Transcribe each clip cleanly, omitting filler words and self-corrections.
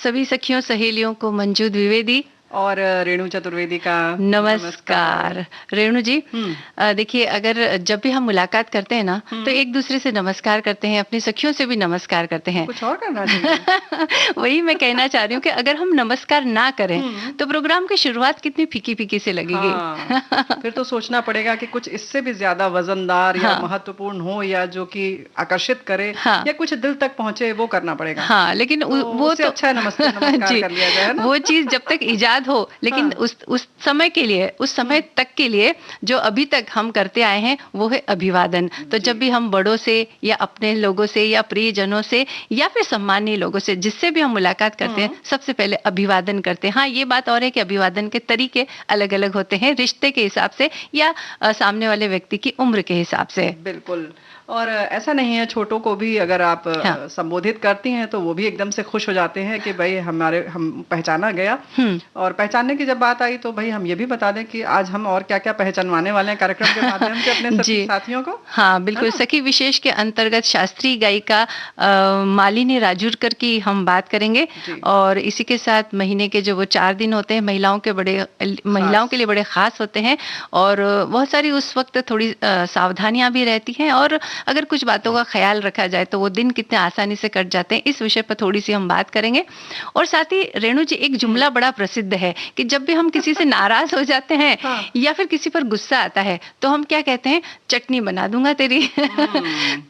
सभी सखियों सहेलियों को मंजू द्विवेदी और रेणु चतुर्वेदी का नमस्कार। रेणु जी, देखिए, अगर जब भी हम मुलाकात करते हैं ना, तो एक दूसरे से नमस्कार करते हैं, अपनी सखियों से भी नमस्कार करते हैं। कुछ और करना चाहिए। वही मैं कहना चाह रही हूँ कि अगर हम नमस्कार ना करें तो प्रोग्राम की शुरुआत कितनी फीकी फीकी से लगेगी। हाँ, फिर तो सोचना पड़ेगा कि कुछ इससे भी ज्यादा वजनदार या महत्वपूर्ण हो, या जो कि आकर्षित करे, या कुछ दिल तक पहुंचे, वो करना पड़ेगा। हाँ, लेकिन वो तो अच्छा है नमस्कार कर लिया जाए ना। वो चीज जब तक इजाद हो, लेकिन उस समय के लिए, उस समय तक के लिए जो अभी तक हम करते आए हैं वो है अभिवादन। तो जब भी हम बड़ों से या अपने लोगों से या प्रियजनों से या फिर सम्मानीय लोगों से जिससे भी हम मुलाकात करते हैं, सबसे पहले अभिवादन करते हैं। हाँ, ये बात और है कि अभिवादन के तरीके अलग अलग होते हैं, रिश्ते के हिसाब से या सामने वाले व्यक्ति की उम्र के हिसाब से। बिल्कुल। और ऐसा नहीं है, छोटों को भी अगर आप संबोधित करती हैं तो वो भी एकदम से खुश हो जाते हैं कि भाई हम पहचाना गया। और पहचानने की जब बात आई तो भाई हम ये भी बता दें कि आज हम और क्या क्या पहचानवाने वाले हैं कार्यक्रम के माध्यम से अपने सभी साथियों को। हाँ, बिल्कुल। सखी विशेष के अंतर्गत शास्त्रीय गायिका मालिनी राजूरकर की हम बात करेंगे, और इसी के साथ महीने के जो वो 4 दिन होते हैं महिलाओं के लिए बड़े खास होते हैं, और बहुत सारी उस वक्त थोड़ी सावधानियां भी रहती हैं, और अगर कुछ बातों का ख्याल रखा जाए तो वो दिन कितने आसानी से कट जाते हैं। इस विषय पर थोड़ी सी हम बात करेंगे। और साथ ही रेणु जी, एक जुमला बड़ा प्रसिद्ध है कि जब भी हम किसी से नाराज हो जाते हैं या फिर किसी पर गुस्सा आता है तो हम क्या कहते हैं, चटनी बना दूंगा तेरी।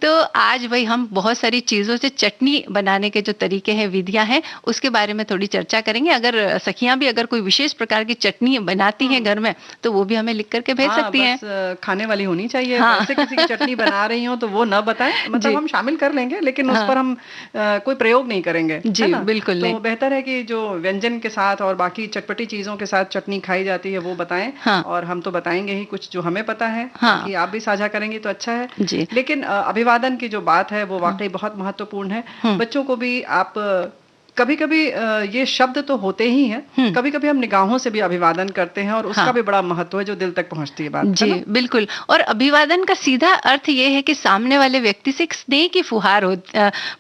तो आज भाई हम बहुत सारी चीजों से चटनी बनाने के जो तरीके हैं, विधियां हैं, उसके बारे में थोड़ी चर्चा करेंगे। अगर सखियां भी अगर कोई विशेष प्रकार की चटनी बनाती हैं घर में तो वो भी हमें लिख करके भेज सकती हैं। खाने वाली होनी चाहिए। वैसे किसी की चटनी बना रही हो तो वो न बताएं, मतलब हम शामिल कर लेंगे लेकिन उस पर हम कोई प्रयोग नहीं करेंगे। जी, बिल्कुल नहीं। तो बेहतर है कि जो व्यंजन के साथ और बाकी चटपटी चीजों के साथ चटनी खाई जाती है वो बताएं। और हम तो बताएंगे ही कुछ जो हमें पता है, कि आप भी साझा करेंगे तो अच्छा है जी। लेकिन अभिवादन की जो बात है वो वाकई बहुत महत्वपूर्ण है। बच्चों को भी आप कभी कभी ये शब्द तो होते ही हैं, कभी कभी हम निगाहों से भी अभिवादन करते हैं, और उसका भी बड़ा महत्व है जो दिल तक पहुंचती है बात। जी, बिल्कुल। और अभिवादन का सीधा अर्थ ये है कि सामने वाले व्यक्ति से एक स्नेह की फुहार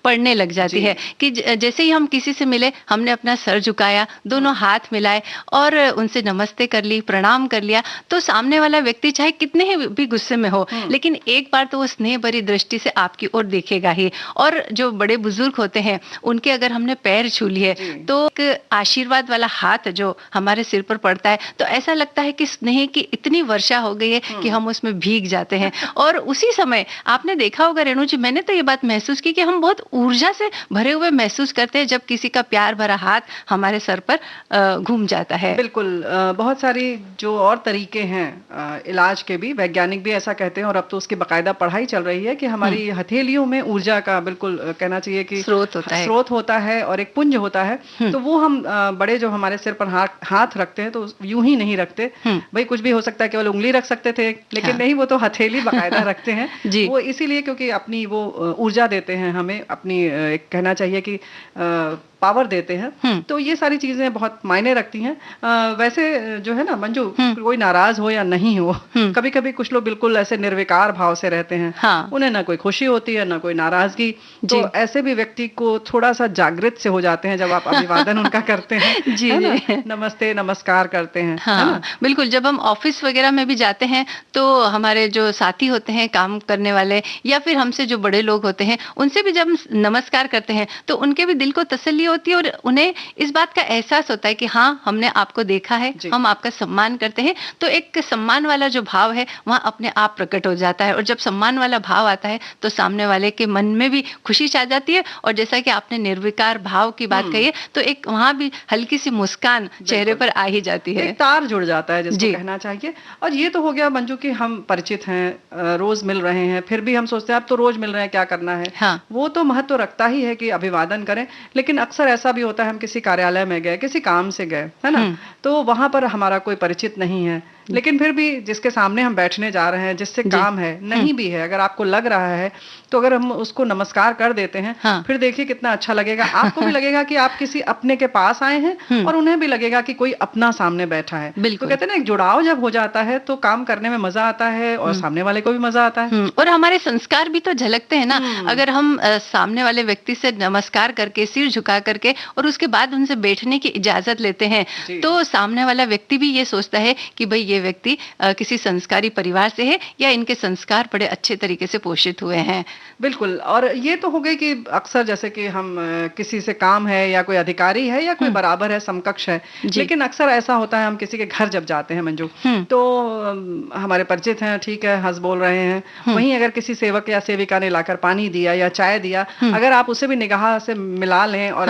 पड़ने लग जाती है कि जैसे ही हम किसी से मिले, हमने अपना सर झुकाया, दोनों हाथ मिलाए और उनसे नमस्ते कर ली, प्रणाम कर लिया, तो सामने वाला व्यक्ति चाहे कितने भी गुस्से में हो, लेकिन एक बार तो वो स्नेह भरी दृष्टि से आपकी ओर देखेगा ही। और जो बड़े बुजुर्ग होते हैं उनके अगर हमने पैर छू ली है तो एक आशीर्वाद वाला हाथ जो हमारे सिर पर पड़ता है तो ऐसा लगता है कि स्नेह की इतनी वर्षा हो गई है कि हम उसमें भीग जाते हैं। और उसी समय आपने देखा होगा रेणु जी, मैंने तो ये बात महसूस की कि हम बहुत ऊर्जा से भरे हुए महसूस करते हैं जब किसी का प्यार भरा हाथ हमारे सर पर घूम जाता है। बिल्कुल। बहुत सारी जो और तरीके हैं इलाज के भी, वैज्ञानिक भी ऐसा कहते हैं, और अब तो उसकी बाकायदा पढ़ाई चल रही है कि हमारी हथेलियों में ऊर्जा का बिल्कुल कहना चाहिए कि स्रोत होता है और एक पुंज होता है। तो वो हम बड़े जो हमारे सिर पर हाथ रखते हैं तो यूं ही नहीं रखते भाई, कुछ भी हो सकता है, केवल उंगली रख सकते थे, लेकिन नहीं, वो तो हथेली बाकायदा रखते हैं। वो इसीलिए क्योंकि अपनी वो ऊर्जा देते हैं हमें, अपनी एक कहना चाहिए कि पावर देते हैं। तो ये सारी चीजें बहुत मायने रखती हैं। वैसे जो है ना मंजू, कोई नाराज हो या नहीं हो, कभी कभी कुछ लोग बिल्कुल ऐसे निर्विकार भाव से रहते हैं। उन्हें ना कोई खुशी होती है ना कोई नाराजगी। तो ऐसे भी व्यक्ति को थोड़ा सा जागृत से हो जाते हैं जब आप अभिवादन उनका करते हैं। जी, नमस्ते नमस्कार करते हैं। हाँ, बिल्कुल। जब हम ऑफिस वगैरह में भी जाते हैं तो हमारे जो साथी होते हैं, काम करने वाले, या फिर हमसे जो बड़े लोग होते हैं, उनसे भी जब नमस्कार करते हैं तो उनके भी दिल को तसल्ली होती है और उन्हें इस बात का एहसास होता है कि हाँ, हमने आपको देखा है, हम आपका सम्मान करते हैं। तो एक सम्मान वाला जो भाव है वहाँ अपने आप प्रकट हो जाता है, और जब सम्मान वाला भाव आता है तो सामने वाले के मन में भी खुशी छा जाती है। और जैसा कि आपने निर्विकार भाव की बात कही है, तो एक वहाँ भी हल्की सी मुस्कान चेहरे पर आ ही जाती है, एक तार जुड़ जाता है जिसको कहना चाहिए। और ये तो हो गया मंजू कि हम परिचित हैं, रोज मिल रहे हैं, फिर भी हम सोचते हैं अब तो रोज मिल रहे हैं, क्या करना है। वो तो महत्व रखता ही है कि अभिवादन करें, लेकिन अक्सर ऐसा भी होता है हम किसी कार्यालय में गए, किसी काम से गए, है ना, तो वहां पर हमारा कोई परिचित नहीं है, लेकिन फिर भी जिसके सामने हम बैठने जा रहे हैं, जिससे काम है, नहीं भी है, अगर आपको लग रहा है तो अगर हम उसको नमस्कार कर देते हैं, फिर देखिए कितना अच्छा लगेगा। आपको भी लगेगा कि आप किसी अपने के पास आए हैं और उन्हें भी लगेगा कि कोई अपना सामने बैठा है। तो कहते हैं ना, एक जुड़ाव जब हो जाता है तो काम करने में मजा आता है और सामने वाले को भी मजा आता है। और हमारे संस्कार भी तो झलकते हैं ना। अगर हम सामने वाले व्यक्ति से नमस्कार करके, सिर झुका करके और उसके बाद उनसे बैठने की इजाजत लेते हैं, तो सामने वाला व्यक्ति भी ये सोचता है कि भाई ये व्यक्ति किसी संस्कारी परिवार से है या इनके संस्कार बड़े अच्छे तरीके से पोषित हुए हैं। बिल्कुल। और ये तो हो गई कि अक्सर जैसे कि हम किसी से काम है या कोई अधिकारी है या कोई बराबर है, समकक्ष है, लेकिन अक्सर ऐसा होता है हम किसी के घर जब जाते हैं मंजू, तो हमारे परिचित हैं, ठीक है, हंस बोल रहे हैं, वहीं अगर किसी सेवक या सेविका ने लाकर पानी दिया या चाय दिया, अगर आप उसे भी निगाह से मिला लें और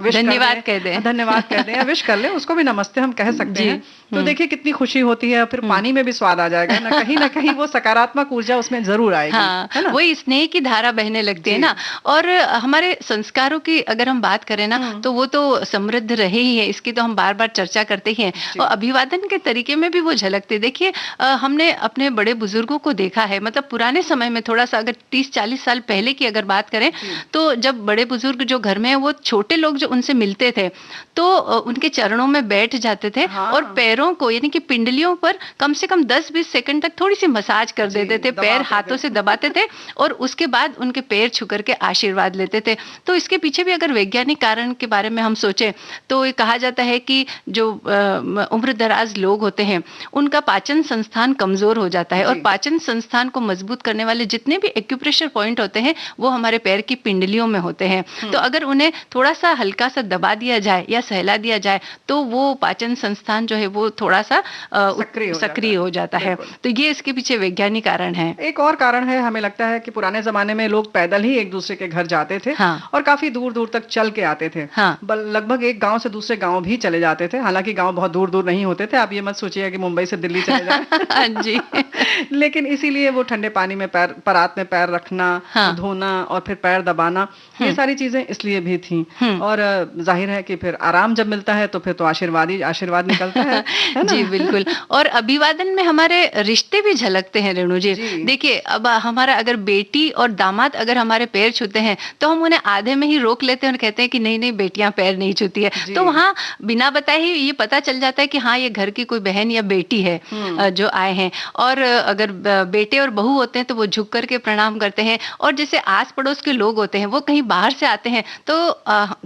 धन्यवाद कह दें या विश कर लें, उसको भी नमस्ते हम कह सकते हैं, तो देखिए कितनी खुशी होती है। फिर पानी में भी स्वाद आ जाएगा ना कहीं वो सकारात्मक ऊर्जा उसमें जरूर आएगी। है ना? वही स्नेह की धारा बहने लगती है ना। और हमारे संस्कारों की अगर हम बात करें ना, तो वो तो समृद्ध रहे ही है, इसकी तो हम बार बार चर्चा करते ही हैं। और अभिवादन के तरीके में भी वो झलकते। देखिए हमने अपने बड़े बुजुर्गों को देखा है, मतलब पुराने समय में, थोड़ा सा अगर 30-40 साल पहले की अगर बात करें, तो जब बड़े बुजुर्ग जो घर में है, वो छोटे लोग जो उनसे मिलते थे तो उनके चरणों में बैठ जाते थे और पैरों को, यानी कि पिंडलियों पर कम से कम 10-20 सेकंड तक थोड़ी सी मसाज कर देते थे, पैर हाथों से दबाते थे और उसके बाद उनके पैर छू करके आशीर्वाद लेते थे। तो इसके पीछे भी अगर वैज्ञानिक कारण के बारे में हम सोचें तो ये कहा जाता है कि जो उम्र दराज लोग होते हैं उनका पाचन संस्थान कमजोर हो जाता है, और पाचन संस्थान को मजबूत करने वाले जितने भी एक्यूप्रेशर पॉइंट होते हैं वो हमारे पैर की पिंडलियों में होते हैं। तो अगर उन्हें थोड़ा सा हल्का सा दबा दिया जाए या सहला दिया जाए तो वो पाचन संस्थान जो है वो थोड़ा सा सक्रिय हो जाता है। तो ये इसके पीछे वैज्ञानिक कारण है। एक और कारण है, हमें लगता है कि पुराने जमाने में लोग पैदल ही एक दूसरे के घर जाते थे और काफी दूर दूर तक चल के आते थे। लगभग एक गांव से दूसरे गांव भी चले जाते थे, हालांकि गांव बहुत दूर दूर नहीं होते थे। आप ये मत सोचिए कि मुंबई से दिल्ली चले जाए। जी। लेकिन इसीलिए वो ठंडे पानी में परात में पैर रखना, धोना और फिर पैर दबाना, ये सारी चीजें इसलिए भी थी। और जाहिर है कि फिर आराम जब मिलता है तो फिर तो आशीर्वाद ही आशीर्वाद निकलता है ना? जी बिल्कुल। और अभिवादन में हमारे रिश्ते भी झलकते हैं रेणु जी। देखिए अब हमारा अगर बेटी और दामाद अगर हमारे पैर छूते हैं तो हम उन्हें आधे में ही रोक लेते हैं और कहते हैं कि नहीं नहीं बेटियां पैर नहीं छूती है। तो वहाँ बिना बताए ही ये पता चल जाता है कि हाँ ये घर की कोई बहन या बेटी है जो आए हैं। और अगर बेटे और बहू होते हैं तो वो झुक करके प्रणाम करते हैं। और जैसे आस पड़ोस के लोग होते हैं वो कहीं बाहर से आते हैं तो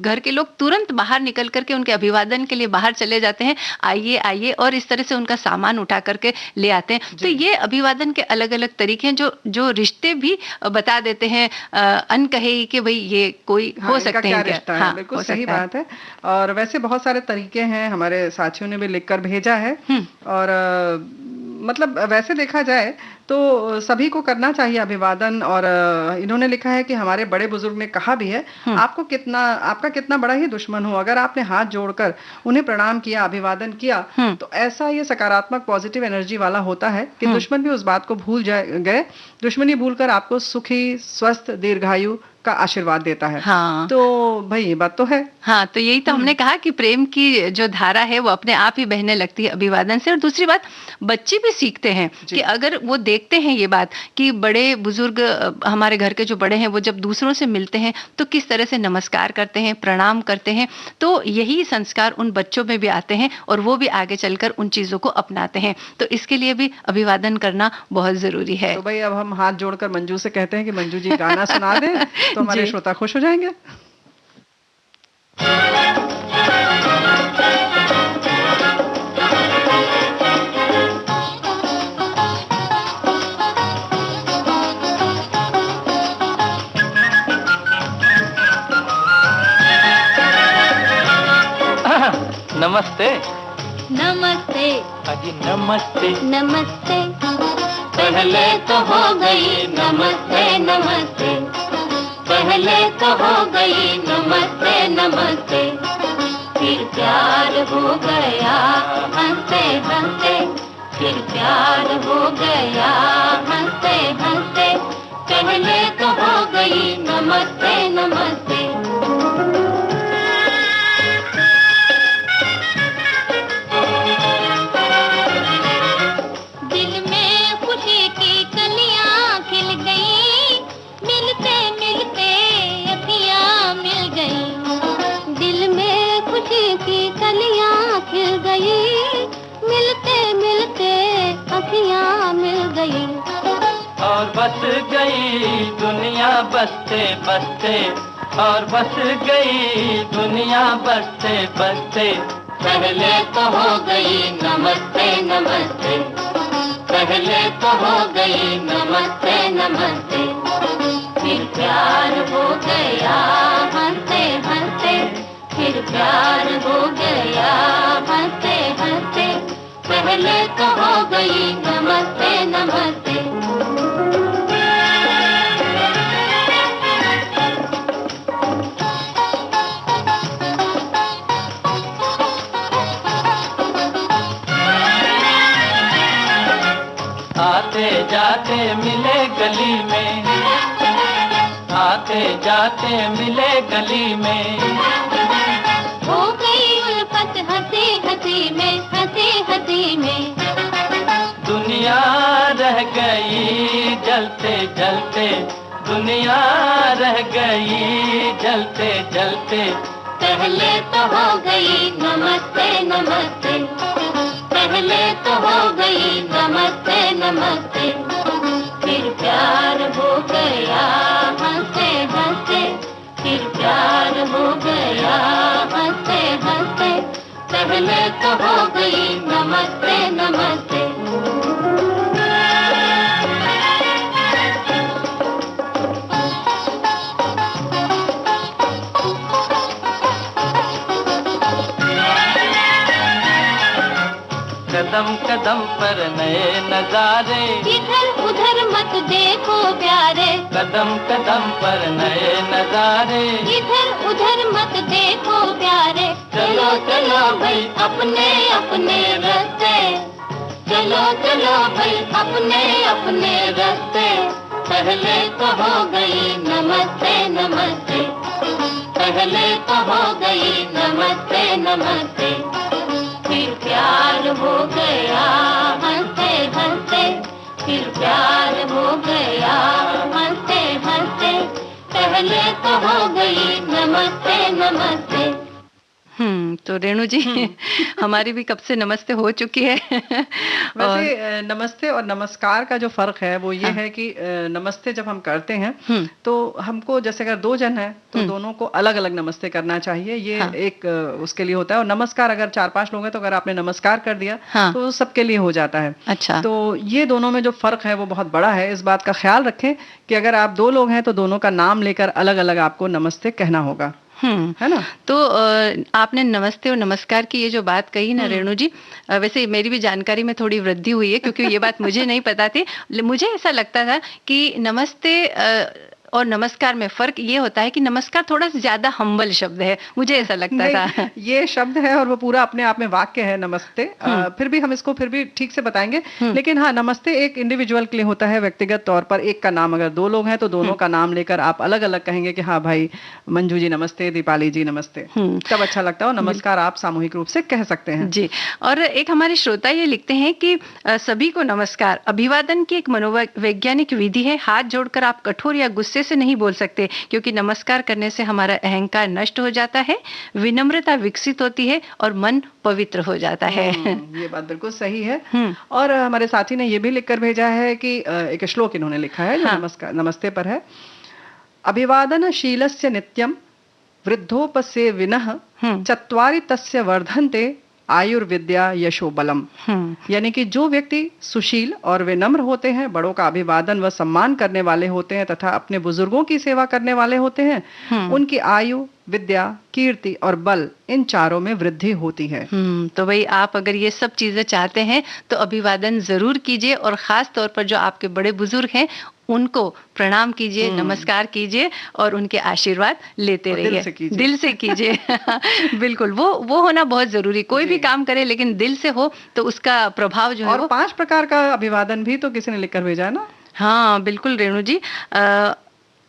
घर के लोग तुरंत बाहर निकल करके उनके अभिवादन के लिए बाहर चले जाते हैं, आइए आइए, और इस तरह से उनका सामान उठा करके ले आते हैं। तो ये अभिवादन के अलग अलग तरीके हैं जो रिश्ते भी बता देते हैं अनकहे कि भाई ये कोई हो सकते हैं क्या। हाँ, बिल्कुल सही बात है। और वैसे बहुत सारे तरीके हैं, हमारे साथियों ने भी लिखकर भेजा है। और मतलब वैसे देखा जाए तो सभी को करना चाहिए अभिवादन। और इन्होंने लिखा है कि हमारे बड़े बुजुर्ग ने कहा भी है, आपका कितना बड़ा ही दुश्मन हो, अगर आपने हाथ जोड़कर उन्हें प्रणाम किया, अभिवादन किया, तो ऐसा ये सकारात्मक पॉजिटिव एनर्जी वाला होता है कि दुश्मन भी उस बात को भूल गए, दुश्मनी भूलकर आपको सुखी, स्वस्थ, दीर्घायु का आशीर्वाद देता है। हाँ। तो भाई ये बात तो है। हाँ, तो यही तो हमने कहा कि प्रेम की जो धारा है वो अपने आप ही बहने लगती है अभिवादन से। और दूसरी बात, बच्चे भी सीखते हैं कि अगर वो देखते हैं ये बात कि बड़े बुजुर्ग, हमारे घर के जो बड़े हैं, वो जब दूसरों से मिलते हैं तो किस तरह से नमस्कार करते हैं, प्रणाम करते हैं, तो यही संस्कार उन बच्चों में भी आते हैं और वो भी आगे चलकर उन चीजों को अपनाते हैं। तो इसके लिए भी अभिवादन करना बहुत जरूरी है। तो भाई अब हम हाथ जोड़कर मंजू से कहते हैं कि मंजू जी गाना सुना दें तो हमारे श्रोता खुश हो जाएंगे। नमस्ते नमस्ते अजी नमस्ते नमस्ते, पहले तो हो गई नमस्ते नमस्ते, पहले तो हो गई नमस्ते नमस्ते, फिर प्यार हो गया हंसते हंसते, फिर प्यार हो गया हंसते हंसते, पहले तो हो गई नमस्ते नमस्ते। गई, और बस गई दुनिया बसते बसते, और बस गई दुनिया बसते बसते। पहले तो हो गई नमस्ते नमस्ते, पहले तो हो गई नमस्ते नमस्ते, फिर प्यार हो गया हंसते हंसते, फिर प्यार हो गया हंसते हंसते, पहले तो हो गई नमस्ते नमस्ते। आते जाते मिले गली में, आते जाते मिले गली में, हो गई उल्फत हंसी हंसी में, हंसी हंसी में, दुनिया रह गई जलते जलते, दुनिया रह गई जलते जलते। पहले तो हो गई नमस्ते नमस्ते, पहले तो हो गई नमस्ते नमस्ते, फिर प्यार हो गया हंसते हंसते, फिर प्यार हो गया हंसते हंसते, पहले तो हो गई नमस्ते नमस्ते। कदम कदम पर नए नजारे, इधर उधर मत देखो प्यारे, कदम कदम पर नए नजारे, इधर उधर मत देखो प्यारे, चलो चलो भाई अपने अपने रास्ते, चलो चलो भाई अपने अपने रास्ते, पहले तो हो गई नमस्ते नमस्ते, पहले तो हो गई नमस्ते नमस्ते, फिर प्यार हो गया हंसते हंसते, फिर प्यार हो गया हंसते हंसते, पहले तो हो गई नमस्ते नमस्ते। तो रेणु जी हमारी भी कब से नमस्ते हो चुकी है। वैसे नमस्ते और नमस्कार का जो फर्क है वो ये है कि नमस्ते जब हम करते हैं तो हमको जैसे अगर दो जन है तो दोनों को अलग अलग नमस्ते करना चाहिए, ये एक उसके लिए होता है। और नमस्कार अगर 4-5 लोग हैं तो अगर आपने नमस्कार कर दिया तो सबके लिए हो जाता है। अच्छा, तो ये दोनों में जो फर्क है वो बहुत बड़ा है। इस बात का ख्याल रखें कि अगर आप 2 लोग हैं तो दोनों का नाम लेकर अलग अलग आपको नमस्ते कहना होगा, है ना। तो आपने नमस्ते और नमस्कार की ये जो बात कही ना रेणु जी, वैसे मेरी भी जानकारी में थोड़ी वृद्धि हुई है क्योंकि ये बात मुझे नहीं पता थी। मुझे ऐसा लगता था कि नमस्ते और नमस्कार में फर्क ये होता है कि नमस्कार थोड़ा सा ज्यादा हम्बल शब्द है, मुझे ऐसा लगता था। ये शब्द है और वो पूरा अपने आप में वाक्य है नमस्ते। फिर भी हम इसको फिर भी ठीक से बताएंगे, लेकिन हाँ, नमस्ते एक इंडिविजुअल के लिए होता है, व्यक्तिगत तौर पर एक का नाम। अगर 2 लोग हैं तो दोनों का नाम लेकर आप अलग अलग कहेंगे कि हाँ भाई मंजू जी नमस्ते, दीपाली जी नमस्ते, तब अच्छा लगता है। नमस्कार आप सामूहिक रूप से कह सकते हैं जी। और एक हमारे श्रोता ये लिखते हैं कि सभी को नमस्कार। अभिवादन की एक मनोवैज्ञानिक विधि है, हाथ जोड़कर आप कठोर या गुस्से से नहीं बोल सकते क्योंकि नमस्कार करने से हमारा अहंकार नष्ट हो जाता है, विनम्रता विकसित होती है और मन पवित्र हो जाता है। ये बात बिल्कुल सही है। और हमारे साथी ने ये भी लिखकर भेजा है कि एक श्लोक इन्होंने लिखा है जो नमस्कार नमस्ते पर है। अभिवादन शीलस्य नित्यम वृद्धोपसेविनः चत्वारि तस्य वर्धन्ते आयुर्विद्या यशो बलम। यानी कि जो व्यक्ति सुशील और विनम्र होते हैं, बड़ों का अभिवादन व सम्मान करने वाले होते हैं तथा अपने बुजुर्गों की सेवा करने वाले होते हैं, उनकी आयु, विद्या, कीर्ति और बल, इन चारों में वृद्धि होती है। तो भाई आप अगर ये सब चीजें चाहते हैं तो अभिवादन जरूर कीजिए और खास तौर पर जो आपके बड़े बुजुर्ग हैं उनको प्रणाम कीजिए, नमस्कार कीजिए और उनके आशीर्वाद लेते रहिए, दिल से कीजिए। बिल्कुल, वो होना बहुत जरूरी। कोई भी काम करे लेकिन दिल से हो तो उसका प्रभाव जो है। और 5 प्रकार का अभिवादन भी तो किसी ने लिखकर भेजा है ना। हाँ बिल्कुल रेणु जी।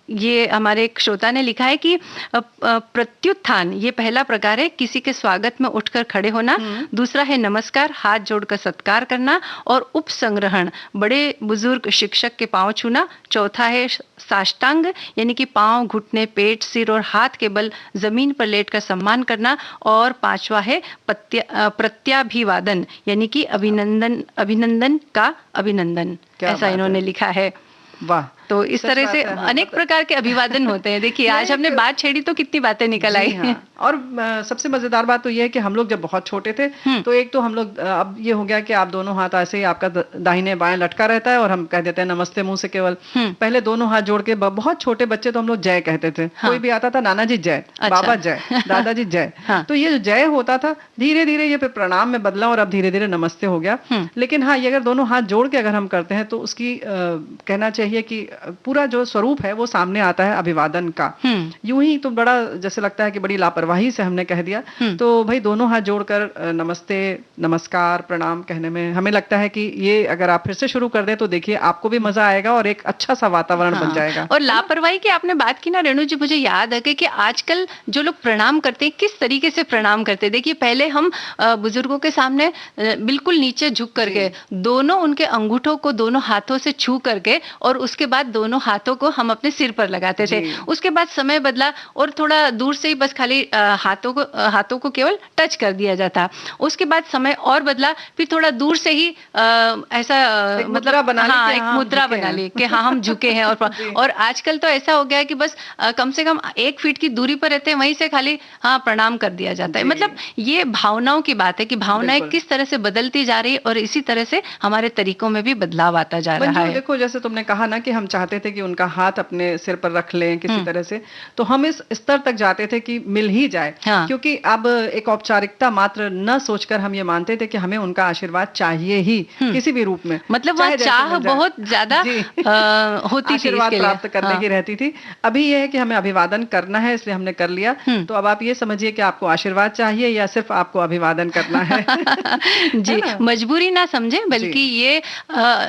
ये हमारे एक श्रोता ने लिखा है कि प्रत्युत्थान ये पहला प्रकार है, किसी के स्वागत में उठकर खड़े होना। दूसरा है नमस्कार, हाथ जोड़कर सत्कार करना। और उपसंग्रहण, बड़े बुजुर्ग शिक्षक के पांव छूना। चौथा है साष्टांग, यानी कि पांव, घुटने, पेट, सिर और हाथ के बल जमीन पर लेटकर सम्मान करना। और पांचवा है प्रत्याभिवादन, यानी कि अभिनंदन का अभिनंदन। ऐसा इन्होंने लिखा है। वाह, तो इस तरह से अनेक प्रकार के अभिवादन होते हैं। देखिए आज हमने बात छेड़ी तो कितनी बातें निकल आई हैं। और सबसे मजेदार बात तो ये है कि हम लोग जब बहुत छोटे थे तो एक तो हम लोग, अब ये हो गया कि आप दोनों हाथ ऐसे ही आपका दाहिने बाएं लटका रहता है और हम कह देते हैं नमस्ते मुंह से केवल। पहले दोनों हाथ जोड़ के, बहुत छोटे बच्चे तो हम लोग जय कहते थे। कोई भी आता था, नाना जी जय, बाबा जय, दादाजी जय। तो ये जो जय होता था धीरे धीरे ये प्रणाम में बदला और अब धीरे धीरे नमस्ते हो गया। लेकिन हाँ, ये अगर दोनों हाथ जोड़ के अगर हम करते हैं तो उसकी कहना चाहिए कि पूरा जो स्वरूप है वो सामने आता है अभिवादन का। यूं ही तो बड़ा जैसे लगता है कि बड़ी लापरवाही से हमने कह दिया। तो भाई दोनों हाथ जोड़कर नमस्ते, नमस्कार, प्रणाम कहने में हमें लगता है कि ये अगर आप फिर से शुरू कर दें तो देखिए आपको भी मजा आएगा और एक अच्छा सा वातावरण बन जाएगा। और लापरवाही की आपने बात की ना रेणु जी, मुझे याद है कि आजकल जो लोग प्रणाम करते हैं किस तरीके से प्रणाम करते हैं। देखिए पहले हम बुजुर्गों के सामने बिल्कुल नीचे झुक करके दोनों उनके अंगूठों को दोनों हाथों से छू करके और उसके बाद दोनों हाथों को हम अपने सिर पर लगाते थे। उसके बाद समय बदला और थोड़ा दूर से ही बस खाली हाथों को केवल टच कर दिया जाता। उसके बाद समय और बदला, फिर थोड़ा दूर से ही ऐसा मतलब एक मुद्रा बना ली कि हाँ हम झुके हैं। और आजकल तो ऐसा हो गया है कि बस कम से कम 1 फीट की दूरी पर रहते हैं, वहीं से खाली हाँ प्रणाम कर दिया जाता है। मतलब ये भावनाओं की बात है कि भावनाएं किस तरह से बदलती जा रही है और इसी तरह से हमारे तरीकों में भी बदलाव आता जा रहा है। देखो जैसे तुमने कहा ना कि हम चाहते थे कि उनका हाथ अपने सिर पर रख लें किसी तरह से, तो हम इस स्तर तक जाते थे कि मिल ही जाए। क्योंकि अब एक औपचारिकता मात्र न सोचकर हम ये मानते थे कि हमें उनका आशीर्वाद चाहिए ही किसी भी रूप में। मतलब वह चाह बहुत ज्यादा होती थी, आशीर्वाद प्राप्त करने की रहती थी। अभी ये है कि हमें अभिवादन करना है इसलिए हमने कर लिया। तो अब आप ये समझिए कि आपको आशीर्वाद चाहिए या सिर्फ आपको अभिवादन करना है। जी, मजबूरी ना समझे, बल्कि ये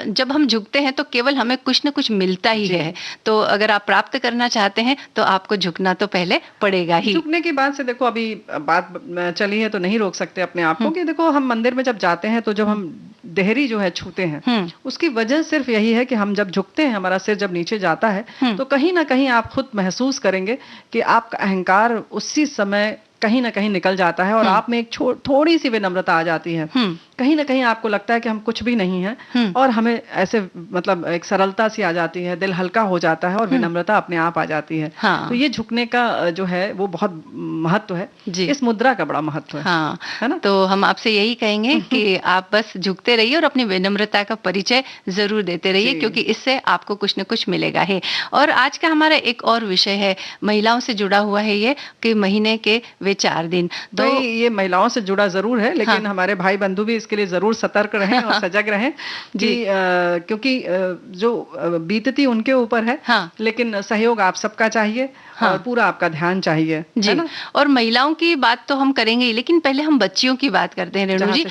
जब हम झुकते हैं तो केवल हमें कुछ न कुछ मिलता ही है। तो अगर आप प्राप्त करना चाहते हैं तो आपको झुकना तो पहले पड़ेगा ही। झुकने की बात से देखो अभी बात चली है तो नहीं रोक सकते अपने आप को कि देखो हम मंदिर में जब जाते हैं तो जब हम देहरी जो है छूते हैं उसकी वजह सिर्फ यही है कि हम जब झुकते हैं, हमारा सिर जब नीचे जाता है तो कहीं ना कहीं आप खुद महसूस करेंगे कि आपका अहंकार उसी समय कहीं ना कहीं निकल जाता है और आप में एक थोड़ी सी विनम्रता आ जाती है। कहीं ना कहीं आपको लगता है कि हम कुछ भी नहीं हैं और हमें ऐसे मतलब एक सरलता सी आ जाती है, दिल हल्का हो जाता है और विनम्रता अपने आप आ जाती है। तो ये झुकने का जो है वो बहुत महत्व है। इस मुद्रा का बड़ा महत्व है। है ना? तो हम आपसे यही कहेंगे कि आप बस झुकते रहिए और अपनी विनम्रता का परिचय जरूर देते रहिए, क्योंकि इससे आपको कुछ न कुछ मिलेगा ही। और आज का हमारा एक और विषय है, महिलाओं से जुड़ा हुआ है ये कि महीने के वे 4 दिन। तो ये महिलाओं से जुड़ा जरूर है, लेकिन हमारे भाई बंधु भी इसके लिए जरूर सतर्क रहें और सजग रहें कि क्योंकि जो बीतती उनके ऊपर है, लेकिन सहयोग आप सबका चाहिए और पूरा आपका ध्यान चाहिए। जी, है ना? और महिलाओं की बात तो हम करेंगे ही, लेकिन पहले हम बच्चियों की बात करते हैं रेणु जी।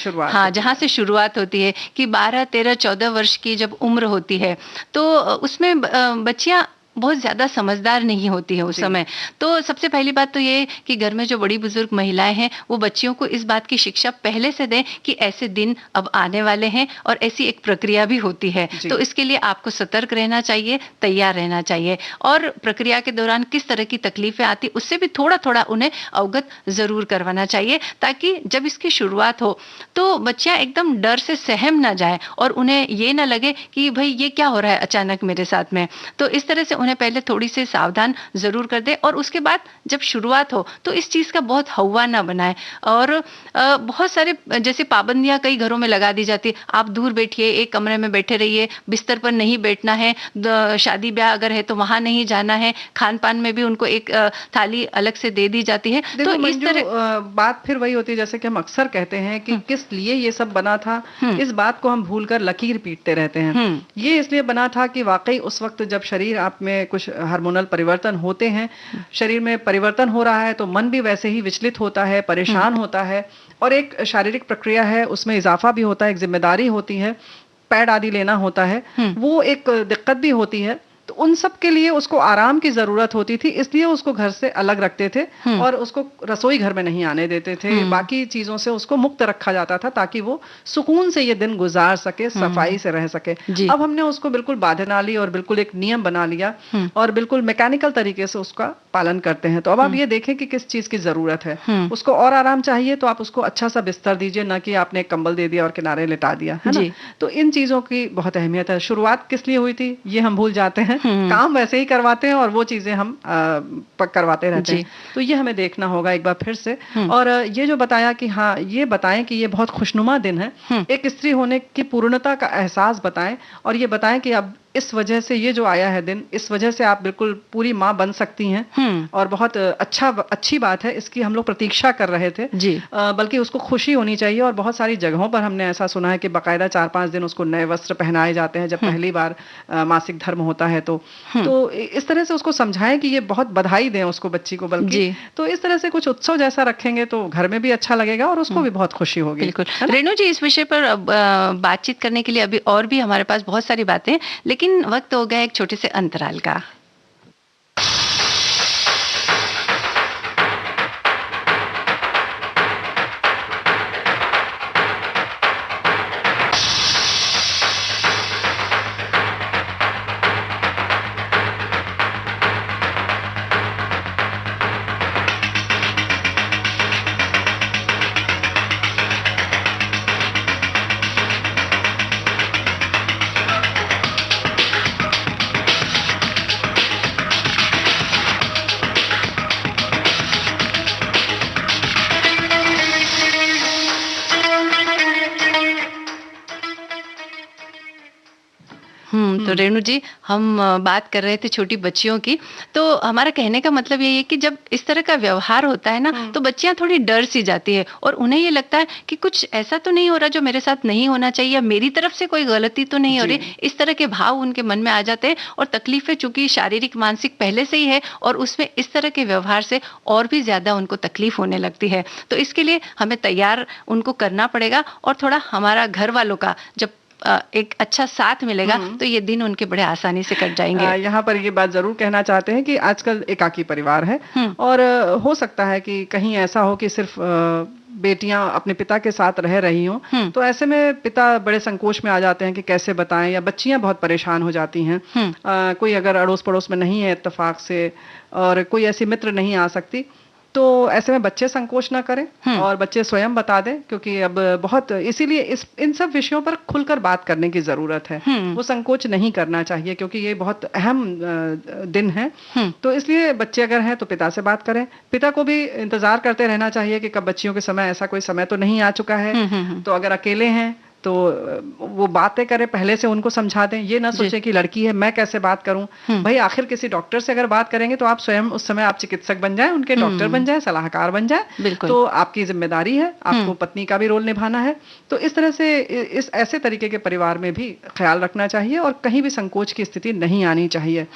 जहाँ से शुरुआत होती है कि 12, 13, 14 वर्ष की जब उम्र होती है तो उसमें बच्चियां बहुत ज्यादा समझदार नहीं होती है उस समय। तो सबसे पहली बात तो ये कि घर में जो बड़ी बुजुर्ग महिलाएं हैं वो बच्चियों को इस बात की शिक्षा पहले से दें कि ऐसे दिन अब आने वाले हैं और ऐसी एक प्रक्रिया भी होती है। तो इसके लिए आपको सतर्क रहना चाहिए, तैयार रहना चाहिए और प्रक्रिया के दौरान किस तरह की तकलीफें आती उससे भी थोड़ा थोड़ा उन्हें अवगत जरूर करवाना चाहिए, ताकि जब इसकी शुरुआत हो तो बच्चियां एकदम डर से सहम ना जाए और उन्हें ये ना लगे कि भाई ये क्या हो रहा है अचानक मेरे साथ में। तो इस तरह से उन्हें पहले थोड़ी सी सावधान जरूर कर दे और उसके बाद जब शुरुआत हो तो इस चीज का बहुत हवा ना बनाए। और बहुत सारे जैसे पाबंदियां कई घरों में लगा दी जाती है, आप दूर बैठिए, एक कमरे में बैठे रहिए, बिस्तर पर नहीं बैठना है, शादी ब्याह अगर है तो वहां नहीं जाना है, खान पान में भी उनको एक थाली अलग से दे दी जाती है। तो इस तरह बात फिर वही होती है जैसे कि हम अक्सर कहते हैं कि किस लिए ये सब बना था, इस बात को हम भूलकर लकीर पीटते रहते हैं। ये इसलिए बना था कि वाकई उस वक्त जब शरीर आप में कुछ हार्मोनल परिवर्तन होते हैं, शरीर में परिवर्तन हो रहा है तो मन भी वैसे ही विचलित होता है, परेशान होता है और एक शारीरिक प्रक्रिया है उसमें इजाफा भी होता है, एक जिम्मेदारी होती है, पैड आदि लेना होता है, वो एक दिक्कत भी होती है। तो उन सब के लिए उसको आराम की जरूरत होती थी, इसलिए उसको घर से अलग रखते थे और उसको रसोई घर में नहीं आने देते थे। बाकी चीजों से उसको मुक्त रखा जाता था ताकि वो सुकून से ये दिन गुजार सके, सफाई से रह सके। अब हमने उसको बिल्कुल बाध्यता ली और बिल्कुल एक नियम बना लिया और बिल्कुल मैकेनिकल तरीके से उसका पालन करते हैं। तो अब आप ये देखें कि किस चीज की जरूरत है। उसको और आराम चाहिए तो आप उसको अच्छा सा बिस्तर दीजिए, ना कि आपने एक कंबल दे दिया और किनारे लिटा दिया, है ना। तो इन चीजों की बहुत अहमियत है। शुरुआत किस लिए हुई थी ये हम भूल जाते हैं, काम वैसे ही करवाते हैं और वो चीजें हम करवाते रहते हैं। तो ये हमें देखना होगा एक बार फिर से। और ये जो बताया कि हाँ, ये बताएं कि ये बहुत खुशनुमा दिन है, एक स्त्री होने की पूर्णता का एहसास बताएं और ये बताएं कि अब इस वजह से ये जो आया है दिन, इस वजह से आप बिल्कुल पूरी माँ बन सकती हैं और बहुत अच्छी बात है, इसकी हम लोग प्रतीक्षा कर रहे थे जी। बल्कि उसको खुशी होनी चाहिए। और बहुत सारी जगहों पर हमने ऐसा सुना है कि बाकायदा 4-5 दिन उसको नए वस्त्र पहनाए जाते हैं जब पहली बार मासिक धर्म होता है। तो इस तरह से उसको समझाएं कि ये बहुत बधाई दें उसको, बच्ची को। बल्कि तो इस तरह से कुछ उत्सव जैसा रखेंगे तो घर में भी अच्छा लगेगा और उसको भी बहुत खुशी होगी। बिल्कुल रेणु जी, इस विषय पर बातचीत करने के लिए अभी और भी हमारे पास बहुत सारी बातें, लेकिन वक्त हो गया एक छोटे से अंतराल का। तो रेणु जी, हम बात कर रहे थे छोटी बच्चियों की। तो हमारा कहने का मतलब यही है कि जब इस तरह का व्यवहार होता है ना, तो बच्चियां थोड़ी डर सी जाती है और उन्हें ये लगता है कि कुछ ऐसा तो नहीं हो रहा जो मेरे साथ नहीं होना चाहिए, या मेरी तरफ से कोई गलती तो नहीं हो रही। इस तरह के भाव उनके मन में आ जाते हैं और तकलीफें चूंकि शारीरिक मानसिक पहले से ही है और उसमें इस तरह के व्यवहार से और भी ज्यादा उनको तकलीफ होने लगती है। तो इसके लिए हमें तैयार उनको करना पड़ेगा और थोड़ा हमारा घर वालों का जब एक अच्छा साथ मिलेगा तो ये दिन उनके बड़े आसानी से कट जाएंगे। यहाँ पर ये बात जरूर कहना चाहते हैं कि आजकल एकाकी परिवार है और हो सकता है कि कहीं ऐसा हो कि सिर्फ बेटियां अपने पिता के साथ रह रही हों, तो ऐसे में पिता बड़े संकोच में आ जाते हैं कि कैसे बताएं, या बच्चियां बहुत परेशान हो जाती हैं। कोई अगर अड़ोस पड़ोस में नहीं है इत्तेफाक से और कोई ऐसी मित्र नहीं आ सकती, तो ऐसे में बच्चे संकोच ना करें और बच्चे स्वयं बता दें, क्योंकि अब बहुत इसीलिए इन सब विषयों पर खुलकर बात करने की जरूरत है। वो संकोच नहीं करना चाहिए क्योंकि ये बहुत अहम दिन है। तो इसलिए बच्चे अगर हैं तो पिता से बात करें। पिता को भी इंतजार करते रहना चाहिए कि कब बच्चियों के समय, ऐसा कोई समय तो नहीं आ चुका है। तो अगर अकेले हैं तो वो बातें करें, पहले से उनको समझा दें। ये ना सोचें कि लड़की है मैं कैसे बात करूं। भाई आखिर किसी डॉक्टर से अगर बात करेंगे तो आप स्वयं उस समय आप चिकित्सक बन जाएं, उनके डॉक्टर बन जाएं, सलाहकार बन जाएं। तो आपकी जिम्मेदारी है, आपको पत्नी का भी रोल निभाना है। तो इस तरह से इस ऐसे तरीके के परिवार में भी ख्याल रखना चाहिए और कहीं भी संकोच की स्थिति नहीं आनी चाहिए।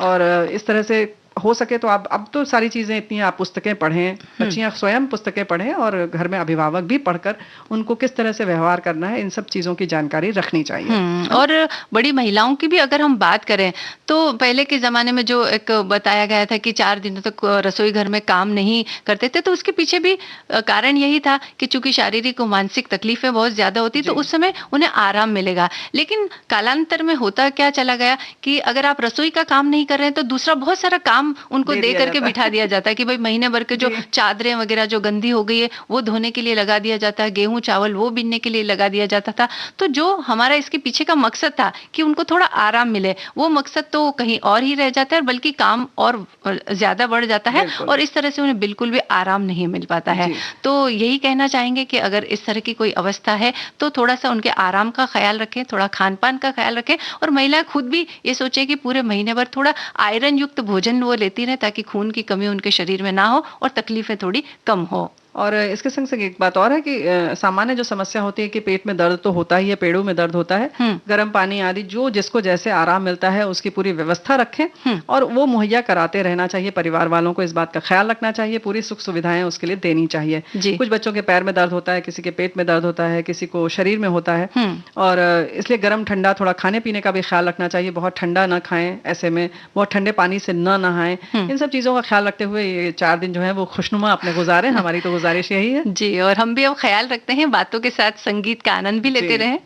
और इस तरह से हो सके तो आप, अब तो सारी चीजें इतनी, आप पुस्तकें पढ़ें, बच्चियां स्वयं पुस्तकें पढ़ें और घर में अभिभावक भी पढ़कर उनको किस तरह से व्यवहार करना है इन सब चीजों की जानकारी रखनी चाहिए। और बड़ी महिलाओं की भी अगर हम बात करें तो पहले के जमाने में जो एक बताया गया था कि 4 दिनों तक रसोई घर में काम नहीं करते थे, तो उसके पीछे भी कारण यही था कि चूंकि शारीरिक और मानसिक तकलीफें बहुत ज्यादा होती तो उस समय उन्हें आराम मिलेगा। लेकिन कालांतर में होता क्या चला गया कि अगर आप रसोई का काम नहीं कर रहे हैं तो दूसरा बहुत सारा काम उनको दे करके बिठा दिया जाता है कि भाई महीने भर के जो चादरें वगैरह जो गंदी हो गई है वो धोने के लिए लगा दिया जाता है, गेहूं चावल वो बीनने के लिए लगा दिया जाता था। तो जो हमारा इसके पीछे का मकसद था कि उनको थोड़ा आराम मिले, वो मकसद तो कहीं और ही रह जाता है, बल्कि काम और ज्यादा बढ़ जाता है और इस तरह से उन्हें बिल्कुल भी आराम नहीं मिल पाता है। तो यही कहना चाहेंगे कि अगर इस तरह की कोई अवस्था है तो थोड़ा सा उनके आराम का ख्याल रखें, थोड़ा खान पान का ख्याल रखें और महिलाएं खुद भी ये सोचे कि पूरे महीने भर थोड़ा आयरन युक्त भोजन वो लेती रहे ताकि खून की कमी उनके शरीर में ना हो और तकलीफें थोड़ी कम हो। और इसके संग संग एक बात और है कि सामान्य जो समस्या होती है कि पेट में दर्द तो होता ही है, पेड़ों में दर्द होता है, गर्म पानी आदि जो जिसको जैसे आराम मिलता है उसकी पूरी व्यवस्था रखें और वो मुहैया कराते रहना चाहिए। परिवार वालों को इस बात का ख्याल रखना चाहिए, पूरी सुख सुविधाएं उसके लिए देनी चाहिए। कुछ बच्चों के पैर में दर्द होता है, किसी के पेट में दर्द होता है, किसी को शरीर में होता है, और इसलिए गर्म ठंडा थोड़ा खाने पीने का भी ख्याल रखना चाहिए। बहुत ठंडा ना खाएं, ऐसे में बहुत ठंडे पानी से न नहाएं। इन सब चीजों का ख्याल रखते हुए ये 4 दिन जो है वो खुशनुमा अपने गुजारें। हमारी तो गुजारिश यही है जी, और हम भी अब ख्याल रखते हैं, बातों के साथ संगीत का आनंद भी लेते रहें।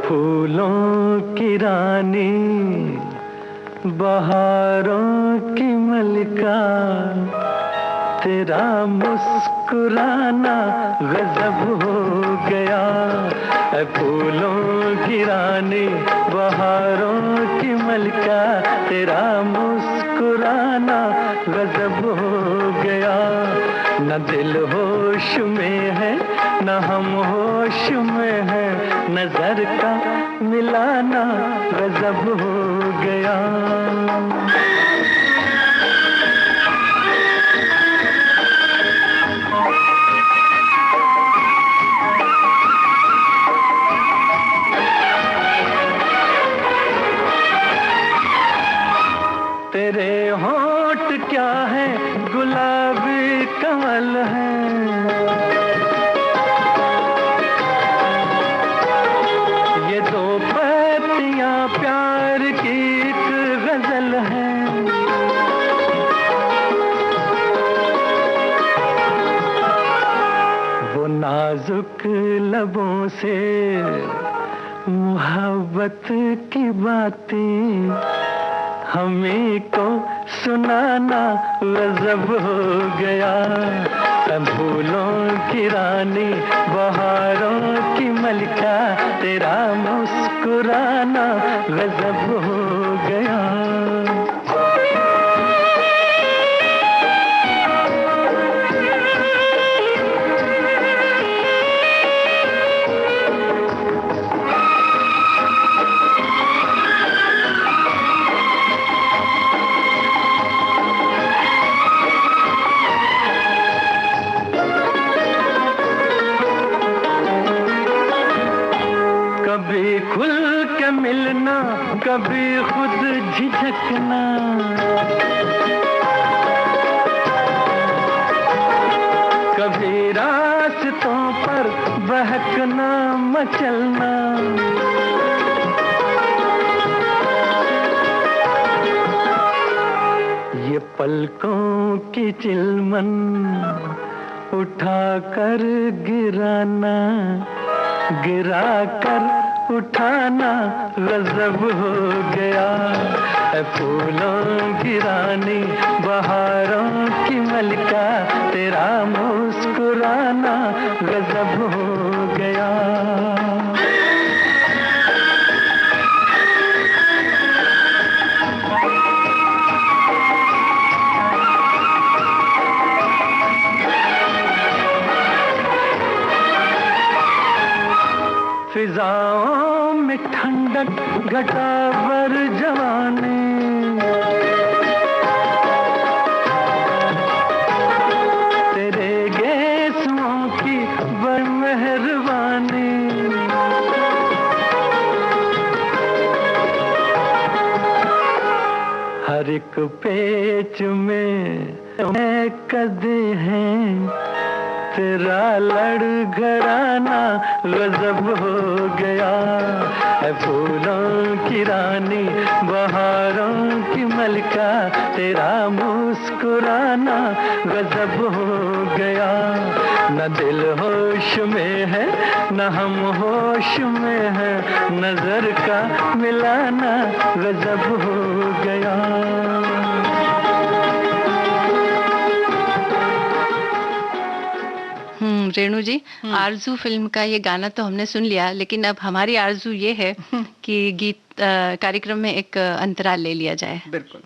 फूलों की रानी, बहारों की मलिका, तेरा मुस्कुराना गजब हो गया। फूलों की रानी, बहारों की मलिका, तेरा मुस्कुराना गजब हो गया। न दिल होश में है, न हम होश में है, नजर का मिलाना गजब हो गया। तेरे होंठ क्या है, गुलाबी कमल है, ये दो पत्तियां प्यार की एक गजल है। वो नाजुक लबों से मोहब्बत की बातें हमें को सुनाना गजब हो गया। फूलों की रानी, बहारों की मलिका, तेरा मुस्कुराना गजब हो गया। कभी खुल के मिलना, कभी खुद झिझकना, कभी रास्तों पर बहकना मचलना। ये पलकों की चिलमन उठा कर गिराना, गिरा कर उठाना गजब हो गया। फूलों की रानी, बहारों की मलिका, तेरा मुस्कुराना गजब हो गया। फिजाओं में ठंडक घटा बर जवानी, तेरे गेसुओं की बड़ मेहरबानी। हर एक पेच में कदे हैं, तेरा लड़खड़ाना गजब हो गया। फूलों की रानी, बहारों की मलिका, तेरा मुस्कुराना गजब हो गया। न दिल होश में है, न हम होश में है, नजर का मिलाना गजब हो गया। रेणु जी, आरजू फिल्म का ये गाना तो हमने सुन लिया, लेकिन अब हमारी आरजू ये है कि गीत कार्यक्रम में एक अंतराल ले लिया जाए। बिल्कुल।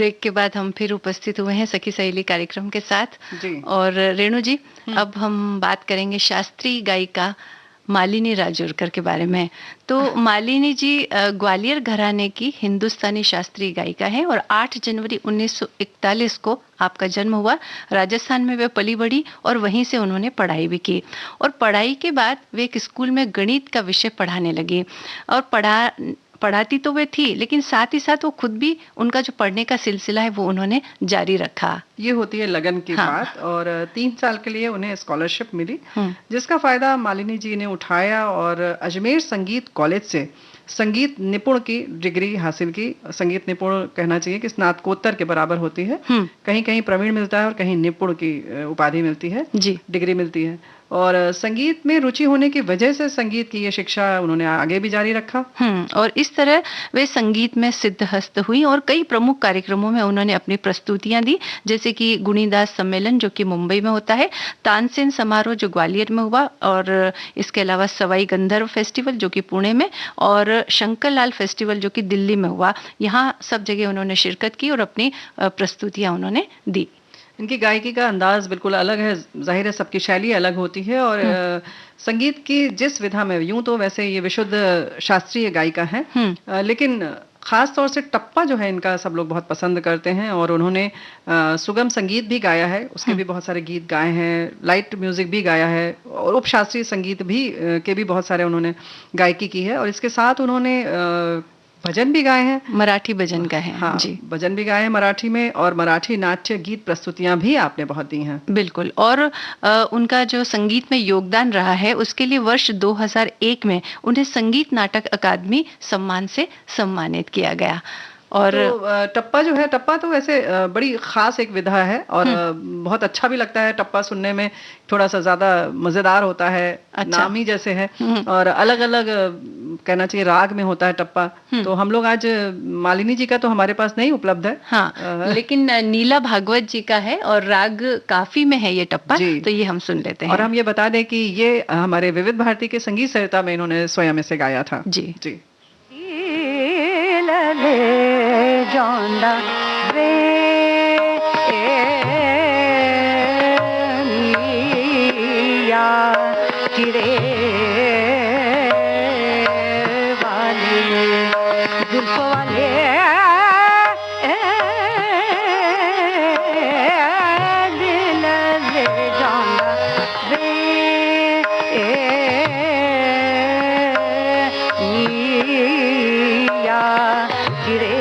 ब्रेक के बाद हम फिर उपस्थित हुए हैं सखी सहेली कार्यक्रम के साथ जी। और रेणु जी, अब हम बात करेंगे शास्त्रीय गायिका मालिनी राजूरकर के बारे में। तो मालिनी जी ग्वालियर घराने की हिंदुस्तानी शास्त्रीय गायिका हैं और 8 जनवरी 1941 को आपका जन्म हुआ। राजस्थान में वे पली बढ़ी और वहीं से उन्होंने पढ़ाई भी की और पढ़ाई के बाद वे एक स्कूल में गणित का विषय पढ़ाने लगी और पढ़ाती तो वे थी, लेकिन साथ ही साथ वो खुद भी, उनका जो पढ़ने का सिलसिला है वो उन्होंने जारी रखा। ये होती है लगन की बात। और 3 साल के लिए उन्हें स्कॉलरशिप मिली, जिसका फायदा मालिनी जी ने उठाया और अजमेर संगीत कॉलेज से संगीत निपुण की डिग्री हासिल की। संगीत निपुण कहना चाहिए कि स्नातकोत्तर के बराबर होती है। कहीं कहीं प्रवीण मिलता है और कहीं निपुण की उपाधि मिलती है जी, डिग्री मिलती है। और संगीत में रुचि होने की वजह से संगीत की ये शिक्षा उन्होंने आगे भी जारी रखा। और इस तरह वे संगीत में सिद्धहस्त हुई और कई प्रमुख कार्यक्रमों में उन्होंने अपनी प्रस्तुतियां दी, जैसे कि गुणीदास सम्मेलन जो कि मुंबई में होता है, तानसेन समारोह जो ग्वालियर में हुआ और इसके अलावा सवाई गंधर्व फेस्टिवल जो कि पुणे में और शंकरलाल फेस्टिवल जो कि दिल्ली में हुआ। यहाँ सब जगह उन्होंने शिरकत की और अपनी प्रस्तुतियां उन्होंने दी। इनकी गायकी का अंदाज बिल्कुल अलग है, जाहिर है सबकी शैली अलग होती है और संगीत की जिस विधा में, यूं तो वैसे ये विशुद्ध शास्त्रीय गायिका है, लेकिन खास तौर से टप्पा जो है इनका सब लोग बहुत पसंद करते हैं और उन्होंने सुगम संगीत भी गाया है, उसके भी बहुत सारे गीत गाए हैं, लाइट म्यूजिक भी गाया है और उपशास्त्रीय संगीत भी के भी बहुत सारे उन्होंने गायकी की है और इसके साथ उन्होंने भजन भी गाए हैं, मराठी भजन गाए हैं। हाँ जी, भजन भी गाए हैं मराठी में और मराठी नाट्य गीत प्रस्तुतियां भी आपने बहुत दी हैं। बिल्कुल। और उनका जो संगीत में योगदान रहा है उसके लिए वर्ष 2001 में उन्हें संगीत नाटक अकादमी सम्मान से सम्मानित किया गया। और तो टप्पा जो है, टप्पा तो वैसे बड़ी खास एक विधा है और बहुत अच्छा भी लगता है। टप्पा सुनने में थोड़ा सा ज्यादा मजेदार होता है, अच्छा। नाम ही जैसे है और अलग अलग कहना चाहिए राग में होता है टप्पा। तो हम लोग आज मालिनी जी का तो हमारे पास नहीं उपलब्ध है, हाँ, लेकिन नीला भागवत जी का है और राग काफी में है ये टप्पा, तो ये हम सुन लेते हैं। और हम ये बता दें कि ये हमारे विविध भारती के संगीत सरिता में इन्होंने स्वयं से गाया था। जी जी। जांदा वे निया चिड़े वाले जुल्फ वाले दिल ले जांदा वे निया चिड़े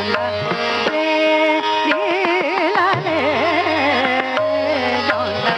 जोंदा वे दिला रे जोंदा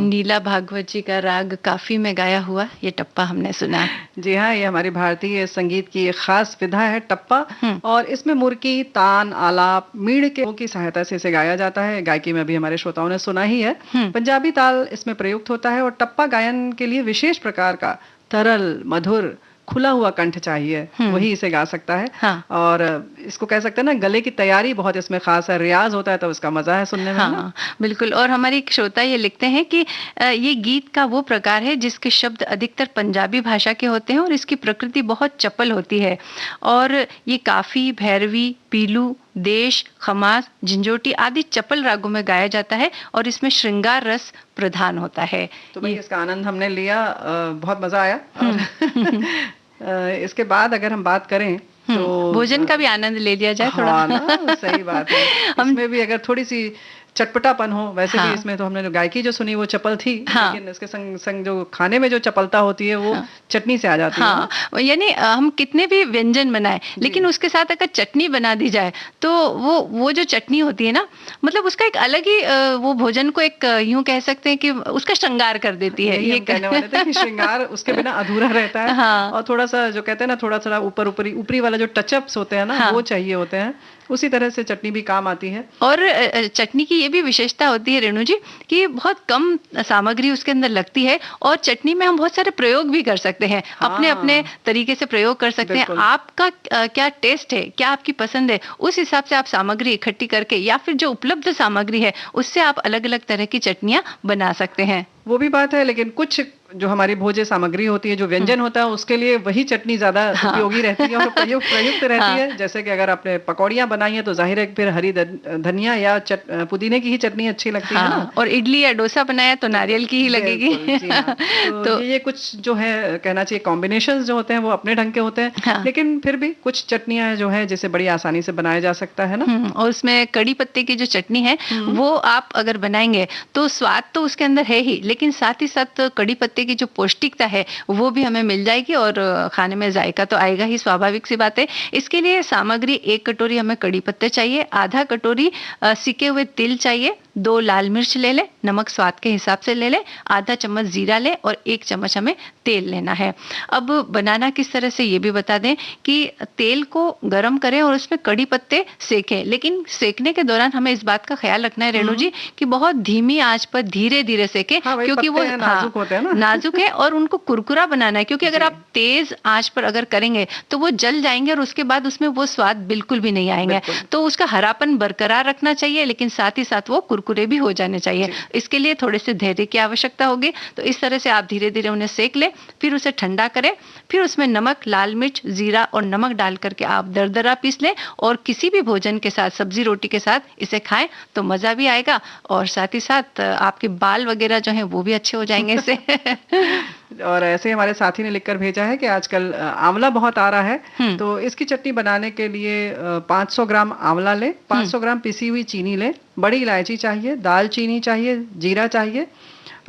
नीला भागवत जी का राग काफी में गाया हुआ ये टप्पा हमने सुना। जी हाँ, ये हमारी भारतीय संगीत की एक खास विधा है टप्पा, और इसमें मुर्की, तान, आलाप, मीण के की सहायता से इसे गाया जाता है। गायकी में भी हमारे श्रोताओं ने सुना ही है। पंजाबी ताल इसमें प्रयुक्त होता है, और टप्पा गायन के लिए विशेष प्रकार का तरल, मधुर, खुला हुआ कंठ चाहिए, वही इसे गा सकता है। हाँ। और इसको कह सकते हैं ना, गले की तैयारी बहुत इसमें खास है, रियाज होता है तो इसका मजा है सुनने में। हाँ, बिल्कुल। और हमारे एक श्रोता ये लिखते हैं कि ये गीत का वो प्रकार है जिसके शब्द अधिकतर पंजाबी भाषा के होते हैं और इसकी प्रकृति बहुत चपल होती है, और ये काफी, भैरवी, पीलू, देश, खमास, झंझोटी आदि चपल रागों में गाया जाता है, और इसमें श्रृंगार रस प्रधान होता है। तो भाई इसका आनंद हमने लिया, बहुत मजा आया। इसके बाद अगर हम बात करें तो भोजन का भी आनंद ले लिया जाए थोड़ा। हाँ ना, सही बात है। इसमें भी अगर थोड़ी सी चटपटापन हो, वैसे भी इसमें तो हमने जो गायकी जो सुनी वो चपल थी, लेकिन इसके संग संग जो खाने में जो चपलता होती है वो चटनी से आ जाती है। यानी हम कितने भी व्यंजन बनाए, लेकिन उसके साथ अगर चटनी बना दी जाए तो वो जो चटनी होती है ना, मतलब उसका एक अलग ही वो भोजन को एक यूं कह सकते हैं कि उसका श्रृंगार कर देती है। ये कहने वाले थे कि श्रृंगार उसके बिना अधूरा रहता है। और थोड़ा सा जो कहते हैं ना, थोड़ा थोड़ा ऊपरी वाला जो टचअप्स होते हैं ना, वो चाहिए होते हैं। उसी तरह से चटनी भी काम आती है। और चटनी की ये भी विशेषता होती है रेणु जी कि बहुत कम सामग्री उसके अंदर लगती है, और चटनी में हम बहुत सारे प्रयोग भी कर सकते हैं। अपने अपने तरीके से प्रयोग कर सकते हैं। आपका क्या टेस्ट है, क्या आपकी पसंद है, उस हिसाब से आप सामग्री इकट्ठी करके या फिर जो उपलब्ध सामग्री है उससे आप अलग अलग तरह की चटनियां बना सकते हैं। वो भी बात है, लेकिन कुछ जो हमारी भोज्य सामग्री होती है, जो व्यंजन होता है, उसके लिए वही चटनी ज्यादा उपयोगी रहती है और प्रयुक्त रहती है। जैसे कि अगर आपने पकौड़ियाँ बनाई है तो जाहिर है फिर हरी धनिया या पुदीने की ही चटनी अच्छी लगती है ना। और इडली या डोसा बनाया तो नारियल की ही लगेगी। तो ये कुछ जो है कहना चाहिए कॉम्बिनेशन जो होते हैं वो अपने ढंग के होते हैं, लेकिन फिर भी कुछ चटनियाँ जो है जिसे बड़ी आसानी से बनाया जा सकता है ना। और उसमें कड़ी पत्ते की जो चटनी है वो आप अगर बनाएंगे तो स्वाद तो उसके अंदर है ही, लेकिन साथ ही साथ कड़ी पत्ते की जो पौष्टिकता है वो भी हमें मिल जाएगी, और खाने में जायका तो आएगा ही, स्वाभाविक सी बात है। इसके लिए सामग्री 1 कटोरी हमें कड़ी पत्ते चाहिए, आधा कटोरी सिके हुए तिल चाहिए, 2 लाल मिर्च ले ले, नमक स्वाद के हिसाब से ले ले, आधा चम्मच जीरा ले, और 1 चम्मच हमें तेल लेना है। अब बनाना किस तरह से ये भी बता दें कि तेल को गर्म करें और उसमें कड़ी पत्ते सेकें, लेकिन सेकने के दौरान हमें इस बात का ख्याल रखना है रेणु जी कि बहुत धीमी आंच पर धीरे धीरे सेकें, क्योंकि वो नाजुक होते हैं ना। नाजुक है, और उनको कुरकुरा बनाना है, क्योंकि अगर आप तेज आंच पर अगर करेंगे तो वो जल जाएंगे और उसके बाद उसमें वो स्वाद बिल्कुल भी नहीं आएंगे। तो उसका हरापन बरकरार रखना चाहिए, लेकिन साथ ही साथ वो कुरकुरे भी हो जाने चाहिए। इसके लिए थोड़े से धैर्य की आवश्यकता होगी। तो इस तरह से आप धीरे धीरे उन्हें सेक लें, फिर उसे ठंडा करें, फिर उसमें नमक, लाल मिर्च, जीरा और नमक डाल करके आप दरदरा पीस लें, और किसी भी भोजन के साथ, सब्जी रोटी के साथ इसे खाएं तो मजा भी आएगा, और साथ ही साथ आपके बाल वगैरह जो हैं वो भी अच्छे हो जाएंगे इससे। और ऐसे हमारे साथी ने लिखकर भेजा है कि आजकल आंवला बहुत आ रहा है, तो इसकी चटनी बनाने के लिए 500 ग्राम आंवला ले, 500 ग्राम पिसी हुई चीनी ले, बड़ी इलायची चाहिए, दालचीनी चाहिए, जीरा चाहिए,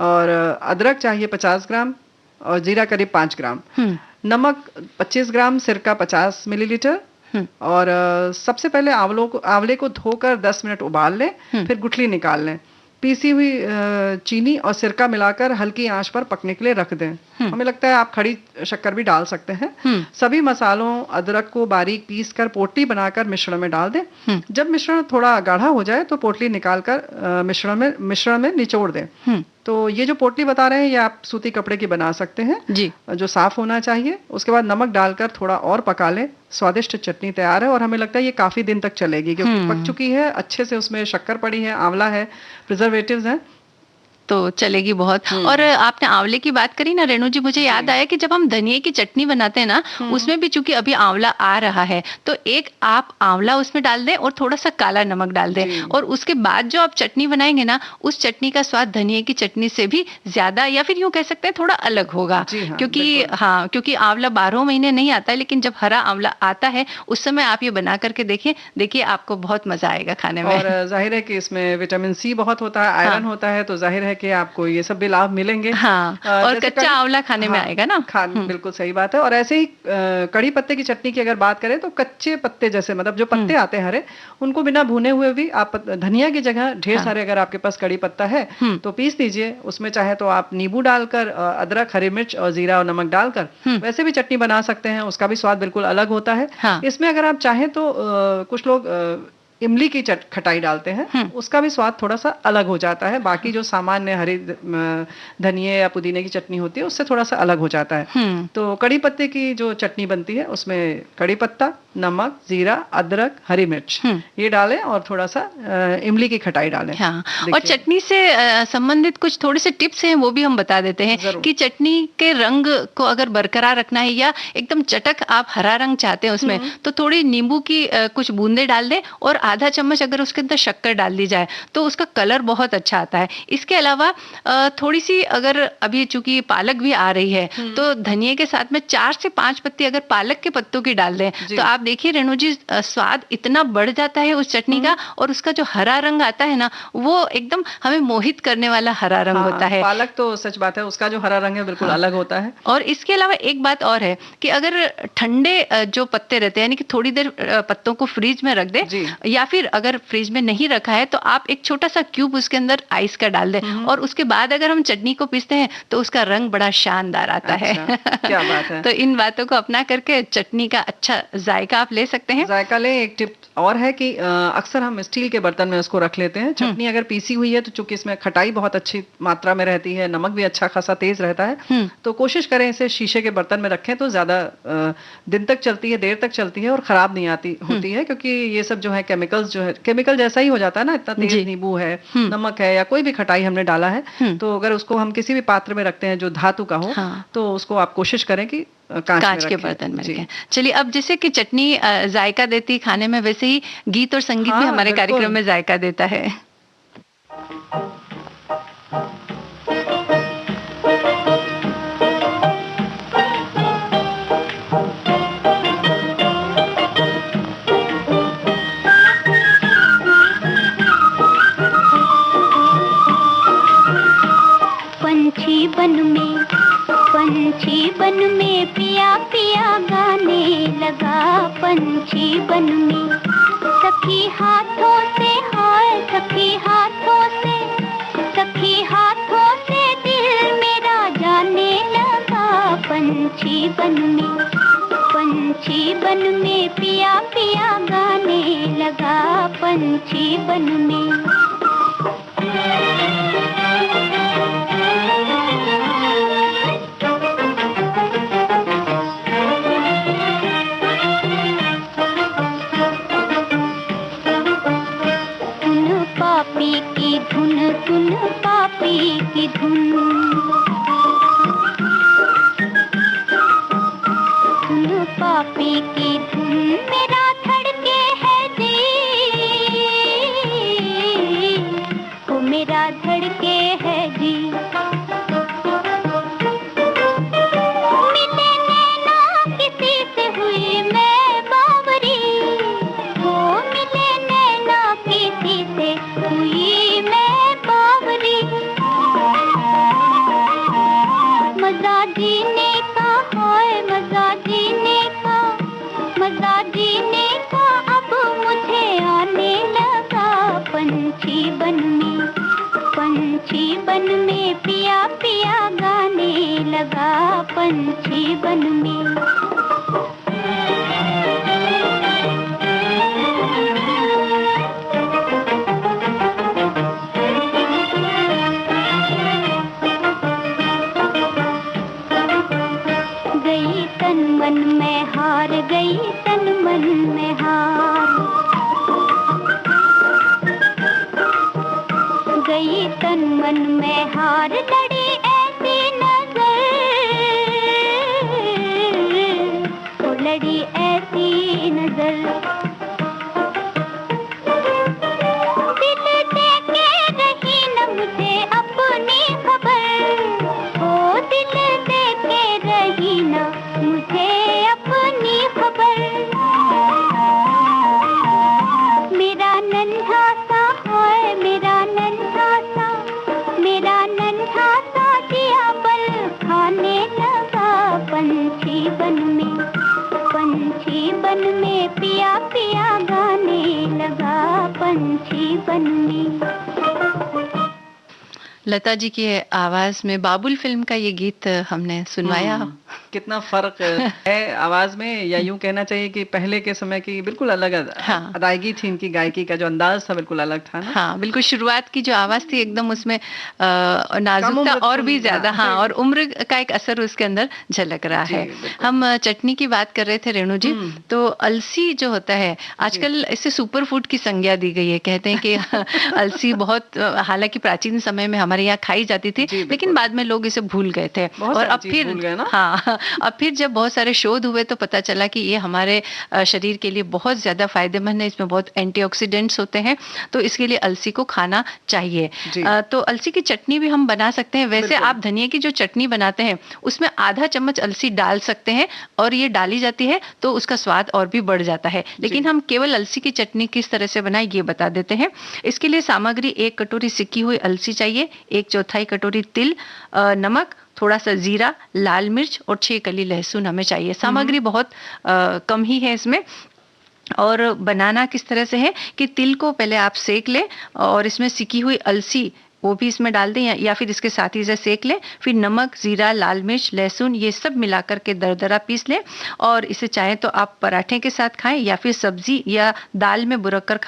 और अदरक चाहिए 50 ग्राम, और जीरा करीब 5 ग्राम, नमक 25 ग्राम, सिरका 50 मिलीलीटर। और सबसे पहले आंवले को धोकर 10 मिनट उबाल लें, फिर गुठली निकाल लें, पीसी हुई चीनी और सिरका मिलाकर हल्की आंच पर पकने के लिए रख दें। हमें लगता है आप खड़ी शक्कर भी डाल सकते हैं। सभी मसालों, अदरक को बारीक पीस कर पोटली बनाकर मिश्रण में डाल दें। जब मिश्रण थोड़ा गाढ़ा हो जाए तो पोटली निकालकर मिश्रण में निचोड़ दें। तो ये जो पोटली बता रहे हैं ये आप सूती कपड़े की बना सकते हैं जी, जो साफ होना चाहिए। उसके बाद नमक डालकर थोड़ा और पका लें, स्वादिष्ट चटनी तैयार है। और हमें लगता है ये काफी दिन तक चलेगी, क्योंकि पक चुकी है अच्छे से, उसमें शक्कर पड़ी है, आंवला है, प्रिजर्वेटिव्स हैं, तो चलेगी बहुत। और आपने आंवले की बात करी ना रेणु जी, मुझे याद आया कि जब हम धनिये की चटनी बनाते हैं ना, उसमें भी चूंकि अभी आंवला आ रहा है, तो एक आप आंवला उसमें डाल दें और थोड़ा सा काला नमक डाल दें, और उसके बाद जो आप चटनी बनाएंगे ना, उस चटनी का स्वाद धनिये की चटनी से भी ज्यादा, या फिर यूं कह सकते हैं थोड़ा अलग होगा। क्योंकि आंवला 12 महीने नहीं आता है, लेकिन जब हरा आंवला आता है उस समय आप ये बना करके देखिए आपको बहुत मजा आएगा खाने में। और जाहिर है कि इसमें विटामिन सी बहुत होता है, आयरन होता है, तो जाहिर है कि आपको ये सब भी लाभ मिलेंगे। हाँ, और कच्चा आंवला खाने में आएगा ना। बिल्कुल सही बात है। और ऐसे ही कड़ी पत्ते की चटनी की अगर बात करें तो कच्चे पत्ते जैसे मतलब जो पत्ते आते हैं हरे, उनको बिना भुने हुए भी आप धनिया की जगह ढेर सारे अगर आपके पास कड़ी पत्ता है तो पीस दीजिए। उसमें चाहे तो आप नींबू डालकर, अदरक, हरी मिर्च और जीरा और नमक डालकर वैसे भी चटनी बना सकते हैं। उसका भी स्वाद बिल्कुल अलग होता है। इसमें अगर आप चाहें तो कुछ लोग इमली की खटाई डालते हैं, उसका भी स्वाद थोड़ा सा अलग हो जाता है। बाकी जो सामान्य हरी धनिये या पुदीने की चटनी होती है उससे थोड़ा सा अलग हो जाता है। तो कड़ी पत्ते की जो चटनी बनती है उसमें कड़ी पत्ता, नमक, जीरा, अदरक, हरी मिर्च ये डालें और थोड़ा सा इमली की खटाई डालें। हाँ, और चटनी से संबंधित कुछ थोड़े से टिप्स हैं वो भी हम बता देते हैं कि चटनी के रंग को अगर बरकरार रखना है या एकदम चटक आप हरा रंग चाहते हैं उसमें, तो थोड़ी नींबू की कुछ बूंदे डाल दें और आधा चम्मच अगर उसके अंदर शक्कर डाल दी जाए तो उसका कलर बहुत अच्छा आता है। इसके अलावा थोड़ी सी अगर अभी चूंकि पालक भी आ रही है तो धनिये के साथ में 4 से 5 पत्ती अगर पालक के पत्तों की डाल दें तो आप देखिए रेणु जी, स्वाद इतना बढ़ जाता है उस चटनी का, और उसका जो हरा रंग आता है ना वो एकदम हमें मोहित करने वाला हरा रंग होता है। पालक तो सच बात है, उसका जो हरा रंग है बिल्कुल अलग होता है। और इसके अलावा एक बात और है कि अगर ठंडे जो पत्ते रहते हैं यानी कि थोड़ी देर पत्तों को फ्रीज में रख दे, या फिर अगर फ्रिज में नहीं रखा है तो आप एक छोटा सा क्यूब उसके अंदर आइस का डाल दें और उसके बाद अगर हम चटनी को पीसते हैं तो उसका रंग बड़ा शानदार आता है। क्या बात है। तो इन बातों को अपना करके चटनी का अच्छा जायका आप ले सकते हैं। जायका ले। एक टिप और है कि अक्सर हम स्टील के बर्तन में उसको रख लेते हैं। चटनी अगर पीसी हुई है तो चूंकि इसमें खटाई बहुत अच्छी मात्रा में रहती है, नमक भी अच्छा खासा तेज रहता है, तो कोशिश करें इसे शीशे के बर्तन में रखें तो ज्यादा दिन तक चलती है, देर तक चलती है और खराब नहीं आती होती है। क्योंकि ये सब जो है केमिकल्स जो है केमिकल जैसा ही हो जाता है ना, इतना तेज नींबू है, नमक है या कोई भी खटाई हमने डाला है, तो अगर उसको हम किसी भी पात्र में रखते हैं जो धातु का हो, तो उसको आप कोशिश करें कि कांच के बर्तन में रखें। चलिए, अब जैसे कि चटनी जायका देती खाने में, वैसे ही गीत और संगीत भी हमारे कार्यक्रम में जायका देता है। पंछी बन में पिया पिया गाने लगा, पंछी बन में सखी हाथों से, हाय सखी हाथों से, सखी हाथों से दिल मेरा जाने लगा। पंछी बन में, पंछी बन में पिया पिया गाने लगा, पंछी बन में। धुन पापी की धुन, धुन पापी की धुन मेरा धड़के है जी, वो मेरा धड़के है जी। मिले नैना किसी से हुई मैं बावरी, वो मिले नैना किसी से हुई मजा जीने का, हाय मजा जीने का, मजा जीने का अब मुझे आने लगा। पंछी बन में, पंछी बन में पिया पिया गाने लगा, पंछी बन में। मन में हार गई, तन मन में हार गई, तन मन में हार लड़ी ऐसी नजर, वो लड़ी ऐसी नजर। दिल दे के रही न मुझे अपनी खबर, वो दिल दे के रही न मुझे अपनी खबर। मेरा नन्हा सा, हाय मेरा नन्हा सा, मेरा लता जी की आवाज में बाबुल फिल्म का ये गीत हमने सुनवाया। कितना फर्क है आवाज में, या यूं कहना चाहिए कि पहले के समय की बिल्कुल अलग अदायगी थी, इनकी गायकी का जो अंदाज था बिल्कुल अलग था ना। हाँ बिल्कुल, शुरुआत की जो आवाज थी एकदम उसमें नाजुकता और भी ज्यादा, हाँ, और उम्र का एक असर उसके अंदर झलक रहा है। हम चटनी की बात कर रहे थे रेणु जी, तो अलसी जो होता है आजकल इसे सुपर फूड की संज्ञा दी गई है। कहते हैं कि अलसी बहुत, हालांकि प्राचीन समय में हमारे यहाँ खाई जाती थी, लेकिन बाद में लोग इसे भूल गए थे। और अब फिर हाँ, अब फिर जब बहुत सारे शोध हुए तो पता चला कि ये हमारे शरीर के लिए बहुत ज्यादा फायदेमंद है, इसमें बहुत एंटीऑक्सीडेंट्स होते हैं, तो इसके लिए अलसी को खाना चाहिए। तो अलसी की चटनी भी हम बना सकते हैं। वैसे आप धनिया की जो चटनी बनाते हैं उसमें आधा चम्मच अलसी डाल सकते हैं, और ये डाली जाती है तो उसका स्वाद और भी बढ़ जाता है। लेकिन हम केवल अलसी की चटनी किस तरह से बनाएं ये बता देते हैं। इसके लिए सामग्री: 1 कटोरी सिकी हुई अलसी चाहिए, 1/4 कटोरी तिल, नमक, थोड़ा सा जीरा, लाल मिर्च और 6 कली लहसुन हमें चाहिए। सामग्री बहुत कम ही है इसमें। और बनाना किस तरह से है कि तिल को पहले आप सेक लें, और इसमें सिकी हुई अलसी वो भी इसमें डाल दें, या फिर इसके साथ ही इसे सेक लें। फिर नमक, जीरा, लाल मिर्च, लहसुन ये सब मिलाकर के दरदरा पीस लें, और इसे चाहे तो आप पराठे के साथ खाएं या फिर सब्जी या दाल में बुरक कर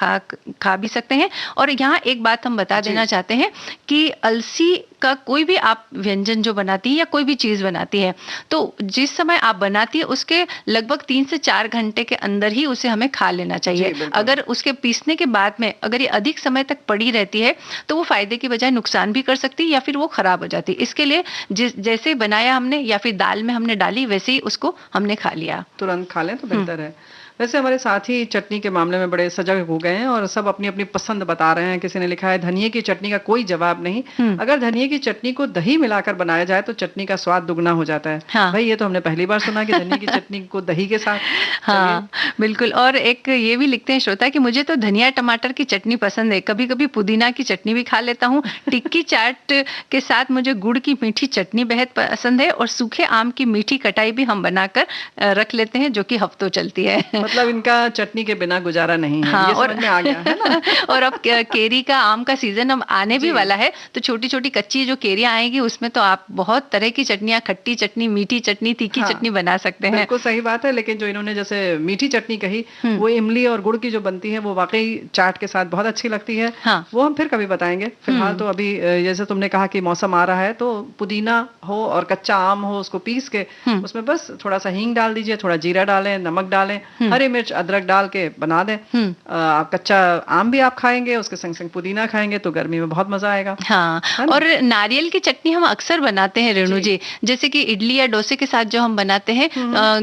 खा भी सकते हैं। और यहाँ एक बात हम बता देना चाहते हैं कि अलसी का कोई भी आप व्यंजन जो बनाती है या कोई भी चीज बनाती है, तो जिस समय आप बनाती है उसके लगभग 3 से 4 घंटे के अंदर ही उसे हमें खा लेना चाहिए। अगर उसके पीसने के बाद में अगर ये अधिक समय तक पड़ी रहती है तो वो फायदे की बजाय नुकसान भी कर सकती है, या फिर वो खराब हो जाती है। इसके लिए जैसे बनाया हमने या फिर दाल में हमने डाली वैसे ही उसको हमने खा लिया, तुरंत खा लें तो बेहतर है। वैसे हमारे साथी चटनी के मामले में बड़े सजग हो गए हैं और सब अपनी अपनी पसंद बता रहे हैं। किसी ने लिखा है धनिये की चटनी का कोई जवाब नहीं, अगर धनिये की चटनी को दही मिलाकर बनाया जाए तो चटनी का स्वाद दुगना हो जाता है। हाँ। भाई ये तो हमने पहली बार सुना कि धनिये की चटनी को दही के साथ। हाँ बिल्कुल। और एक ये भी लिखते हैं श्रोता कि मुझे तो धनिया टमाटर की चटनी पसंद है, कभी कभी पुदीना की चटनी भी खा लेता हूँ। टिक्की चाट के साथ मुझे गुड़ की मीठी चटनी बेहद पसंद है, और सूखे आम की मीठी कटाई भी हम बनाकर रख लेते हैं जो कि हफ्तों चलती है। मतलब इनका चटनी के बिना गुजारा नहीं है। हाँ, ये समझ में आ गया है ना। और अब केरी का, आम का सीजन अब आने भी वाला है, तो छोटी छोटी कच्ची जो केरियां आएगी उसमें तो आप बहुत तरह की चटनियां, खट्टी चटनी, मीठी चटनी, तीखी चटनी बना सकते हैं। बिल्कुल सही बात है। लेकिन जो इन्होंने जैसे मीठी चटनी कही, वो इमली और गुड़ की जो बनती है वो वाकई चाट के साथ बहुत अच्छी लगती है। वो हम फिर कभी बताएंगे। फिलहाल तो अभी जैसे तुमने कहा कि मौसम आ रहा है तो पुदीना हो और कच्चा आम हो, उसको पीस के उसमें बस थोड़ा सा हींग डाल दीजिए, थोड़ा जीरा डालें, नमक डालें, हरी मिर्च, अदरक डाल के बना दें। आप कच्चा आम भी आप खाएंगे, उसके संग संग पुदीना खाएंगे तो गर्मी में बहुत मजा आएगा। हाँ, और नारियल की चटनी हम अक्सर बनाते हैं रेणु जी, जैसे कि इडली या डोसे के साथ जो हम बनाते हैं,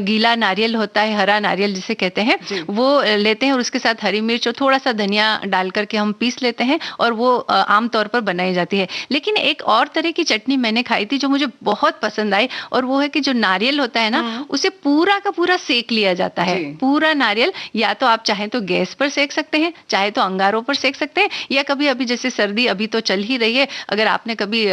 गीला नारियल होता है, हरा नारियल जिसे कहते हैं, वो लेते हैं और उसके साथ हरी मिर्च और थोड़ा सा धनिया डाल करके हम पीस लेते हैं, और वो आमतौर पर बनाई जाती है। लेकिन एक और तरह की चटनी मैंने खाई थी जो मुझे बहुत पसंद आई, और वो है कि जो नारियल होता है ना, उसे पूरा का पूरा सेक लिया जाता है। पूरा नारियल या तो आप चाहें तो गैस पर सेक सकते हैं, चाहे तो अंगारों पर सेक सकते हैं, या कभी अभी जैसे सर्दी अभी तो चल ही रही है, अगर आपने कभी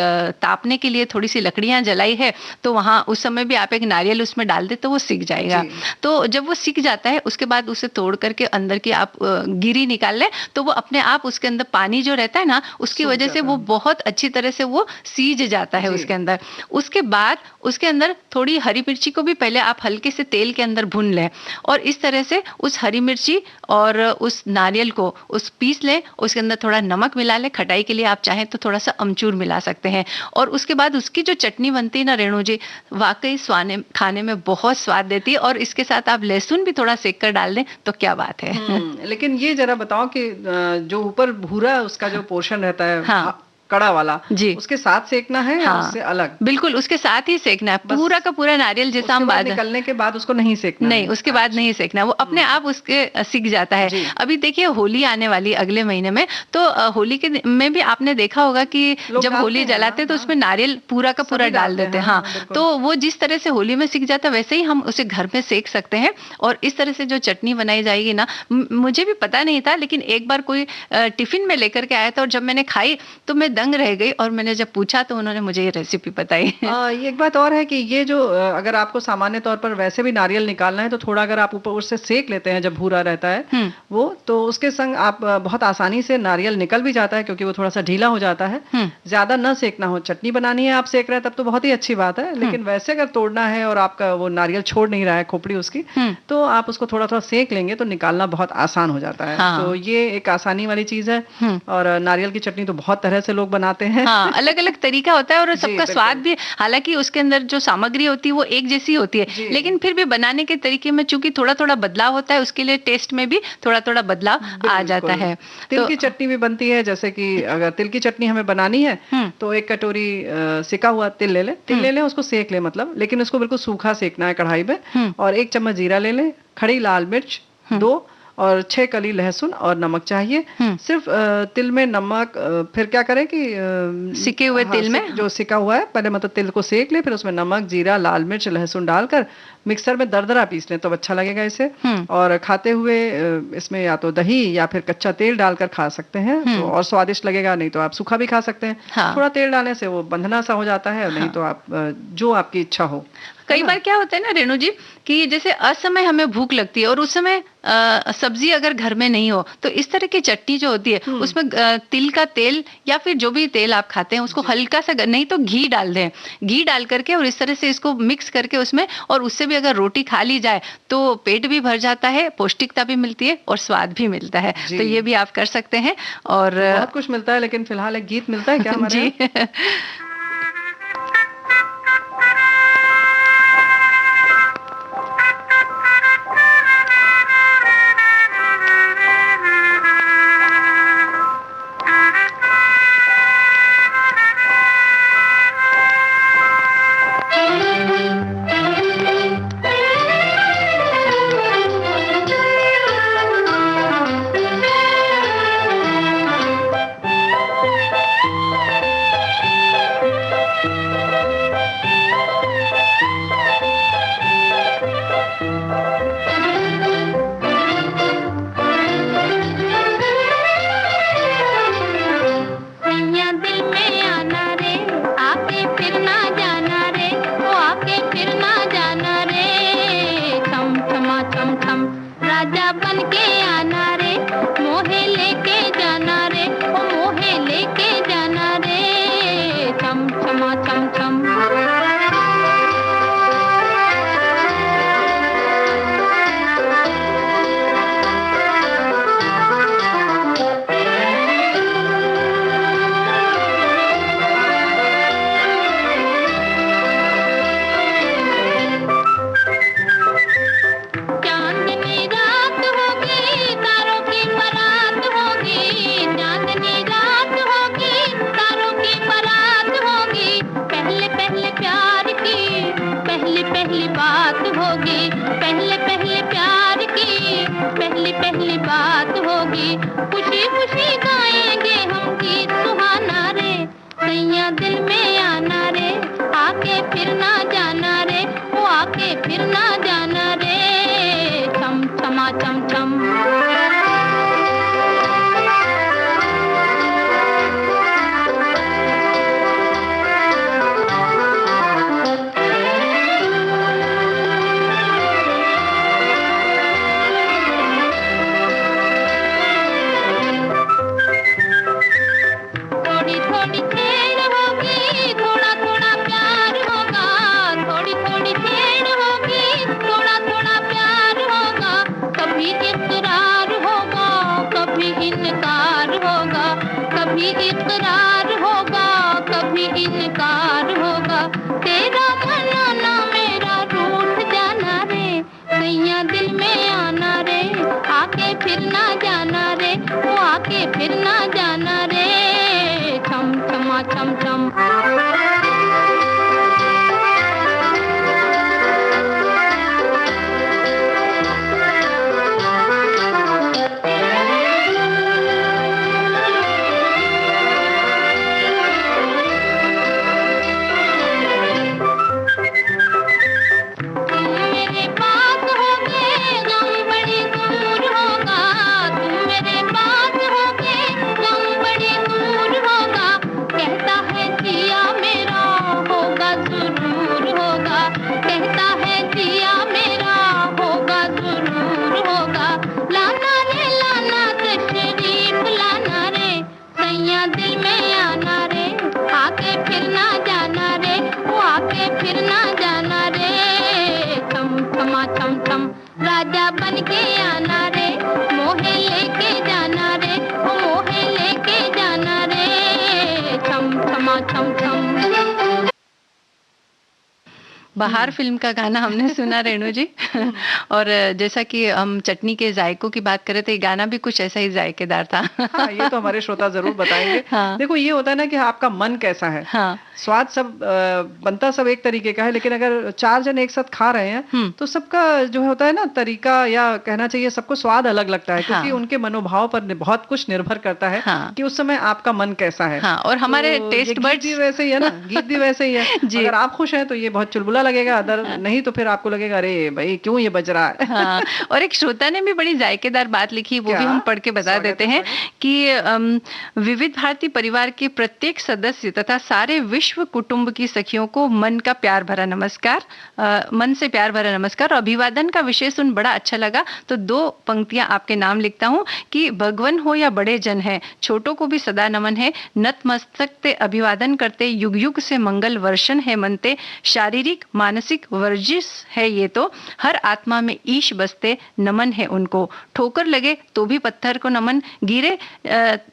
तापने के लिए थोड़ी सी लकड़ियां जलाई है तो वहां उस समय भी आप एक नारियल उसमें डाल दे तो वो सिक जाएगा। तो जब वो सिक जाता है उसके बाद उसे तोड़ करके अंदर की आप गिरी निकाल लें तो वो अपने आप उसके अंदर पानी जो रहता है ना, उसकी वजह से वो बहुत अच्छी तरह से वो सीज जाता है उसके अंदर। उसके बाद उसके अंदर थोड़ी हरी मिर्ची को भी पहले आप हल्के से तेल के अंदर भून लें, और इस तरह से उस हरी मिर्ची और उस नारियल को उस पीस लें, उसके अंदर थोड़ा नमक मिला लें, खटाई के लिए आप चाहें तो थोड़ा सा अमचूर मिला सकते हैं, और उसके बाद उसकी जो चटनी बनती है ना रेणु जी, वाकई खाने में बहुत स्वाद देती है, और इसके साथ आप लहसुन भी थोड़ा सेक कर डाल दें तो क्या बात है। लेकिन ये जरा बताओ कि जो ऊपर भूरा उसका जो पोर्शन रहता है, हाँ, कड़ा वाला जी, उसके साथ सेकना है या उससे अलग? बिल्कुल उसके साथ ही सेकना है, पूरा का पूरा नारियल जैसा हम बाद निकलने के बाद उसको नहीं सेकना नहीं, उसके बाद नहीं सेकना, वो अपने आप उसके सिक जाता है। अभी देखिए होली आने वाली अगले महीने में, तो होली के में भी आपने देखा होगा कि जब होली जलाते हैं तो उसमें नारियल पूरा का पूरा डाल देते हैं। हाँ, तो वो जिस तरह से होली में सिक जाता है वैसे ही हम उसे घर में सेक सकते हैं, और इस तरह से जो चटनी बनाई जाएगी ना, मुझे भी पता नहीं था, लेकिन एक बार कोई टिफिन में लेकर के आया था और जब मैंने खाई तो मैं दंग रह गई और मैंने जब पूछा तो उन्होंने मुझे ये रेसिपी बताई। ये एक बात और है कि ये जो अगर आपको सामान्य तौर पर वैसे भी नारियल निकालना है तो थोड़ा अगर आप ऊपर उससे सेक लेते हैं जब भूरा रहता है वो, तो उसके संग आप बहुत आसानी से नारियल निकल भी जाता है क्योंकि वो थोड़ा सा ढीला हो जाता है। ज्यादा न सेकना हो, चटनी बनानी है आप सेक रहे हैं तब तो बहुत ही अच्छी बात है, लेकिन वैसे अगर तोड़ना है और आपका वो नारियल छोड़ नहीं रहा है खोपड़ी उसकी, तो आप उसको थोड़ा थोड़ा सेक लेंगे तो निकालना बहुत आसान हो जाता है। तो ये एक आसानी वाली चीज है। और नारियल की चटनी तो बहुत तरह से लोग बनाते हैं। अलग अलग तरीका होता है और सबका स्वाद भी, हालांकि उसके अंदर जो सामग्री होती है वो एक जैसी होती है, लेकिन फिर भी बनाने के तरीके में चूंकि थोड़ा थोड़ा बदलाव होता है, उसके लिए टेस्ट में भी थोड़ा थोड़ा बदलाव आ जाता है। तिल की चटनी भी बनती है, जैसे कि अगर तिल की चटनी हमें बनानी है तो 1 कटोरी सिका हुआ तिल ले लें, उसको सेक ले मतलब, लेकिन उसको बिल्कुल सूखा सेकना है कढ़ाई में। और 1 चम्मच जीरा ले लें, खड़ी लाल मिर्च 2 और 6 कली लहसुन और नमक चाहिए। सिर्फ तिल में नमक, फिर क्या करें कि सिके हुए तिल में जो सिका हुआ है पहले मतलब तिल को सेक ले, फिर उसमें नमक, जीरा, लाल मिर्च, लहसुन डालकर मिक्सर में दरदरा पीस लें तो अच्छा लगेगा इसे। और खाते हुए इसमें या तो दही या फिर कच्चा तेल डालकर खा सकते हैं तो और स्वादिष्ट लगेगा, नहीं तो आप सूखा भी खा सकते हैं। थोड़ा तेल डालने से वो बंधना सा हो जाता है, नहीं तो आप जो आपकी इच्छा हो। कई बार क्या होता है ना रेणु जी कि जैसे असमय हमें भूख लगती है और उस समय सब्जी अगर घर में नहीं हो तो इस तरह की चटनी जो होती है उसमें तिल का तेल या फिर जो भी तेल आप खाते हैं उसको हल्का सा, नहीं तो घी डाल दें, घी डाल करके और इस तरह से इसको मिक्स करके उसमें, और उससे भी अगर रोटी खा ली जाए तो पेट भी भर जाता है, पौष्टिकता भी मिलती है और स्वाद भी मिलता है। तो ये भी आप कर सकते हैं। और बहुत कुछ मिलता है, लेकिन फिलहाल एक गीत मिलता है क्या हमारे? जी पहले राजा बन के आना रे, मोहे लेके जाना रे, ओ मोहे लेके जाना रे, छम छमा छम छम। बहार फिल्म का गाना हमने सुना रेणु जी। और जैसा कि हम चटनी के जायकों की बात करें तो ये गाना भी कुछ ऐसा ही जायकेदार था। हाँ, ये तो हमारे श्रोता जरूर बताएंगे। हाँ। देखो ये होता है ना कि आपका मन कैसा है। हाँ। स्वाद सब बनता सब एक तरीके का है, लेकिन अगर 4 जन एक साथ खा रहे हैं तो सबका जो होता है ना तरीका, या कहना चाहिए सबको स्वाद अलग लगता है। हाँ। क्योंकि उनके मनोभाव पर बहुत कुछ निर्भर करता है। हाँ। कि उस समय आपका मन कैसा है। हाँ, और हमारे तो टेस्ट बड्स भी वैसे ही है ना, गीत भी वैसे ही है। अगर आप खुश हैं तो ये बहुत चुलबुला लगेगा, अदर नहीं तो फिर आपको लगेगा अरे भाई क्यों ये बज रहा है। हाँ, और एक श्रोता ने भी बड़ी जायकेदार बात लिखी, वो भी हम पढ़ के बता देते हैं कि विविध भारती परिवार के प्रत्येक सदस्य तथा सारे विश्व कुटुंब की सखियों को मन का प्यार भरा नमस्कार, मन से प्यार भरा नमस्कार। और अभिवादन का विषय सुन बड़ा अच्छा लगा, तो 2 पंक्तियां आपके नाम लिखता हूं कि भगवन हो या बड़े जन है, छोटों को भी सदा नमन है, नतमस्तक ते अभिवादन करते, युग युग से मंगल वर्षण है मनते, शारीरिक मानसिक वर्जिश है ये तो, हर आत्मा में ईश बसते, नमन है उनको, ठोकर लगे तो भी पत्थर को नमन, गिरे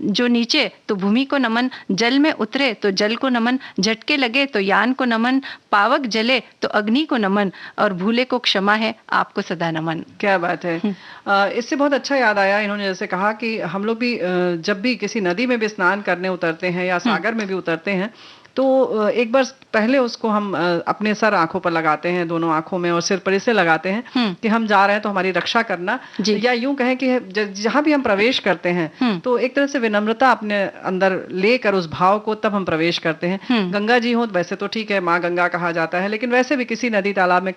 जो नीचे तो भूमि को नमन, जल में उतरे तो जल को नमन, झटके लगे तो यान को नमन, पावक जले तो अग्नि को नमन, और भूले को क्षमा है आपको सदा नमन। क्या बात है। इससे बहुत अच्छा याद आया, इन्होंने जैसे कहा कि हम लोग भी जब भी किसी नदी में भी स्नान करने उतरते हैं या सागर में भी उतरते हैं तो एक बार पहले उसको हम अपने सर आंखों पर लगाते हैं, दोनों आंखों में और सिर पर इसे लगाते हैं कि हम जा रहे हैं तो हमारी रक्षा करना, या यूं कहें कि जहां भी हम प्रवेश करते हैं तो एक तरह से विनम्रता अपने अंदर लेकर उस भाव को तब हम प्रवेश करते हैं। गंगा जी हो वैसे तो ठीक है, माँ गंगा कहा जाता है, लेकिन वैसे भी किसी नदी तालाब में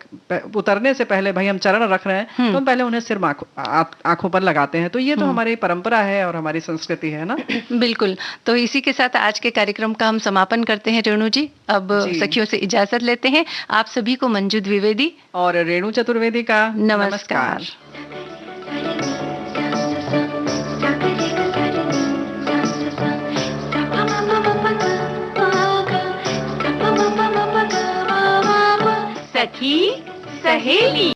उतरने से पहले भाई हम चरण रख रहे हैं तो हम पहले उन्हें सिर आंखों पर लगाते हैं। तो ये तो हमारी परंपरा है और हमारी संस्कृति है ना। बिल्कुल। तो इसी के साथ आज के कार्यक्रम का हम समापन करते हैं रेणु जी। अब सखियों से इजाजत लेते हैं। आप सभी को मंजू द्विवेदी और रेणु चतुर्वेदी का नमस्कार। सखी सहेली।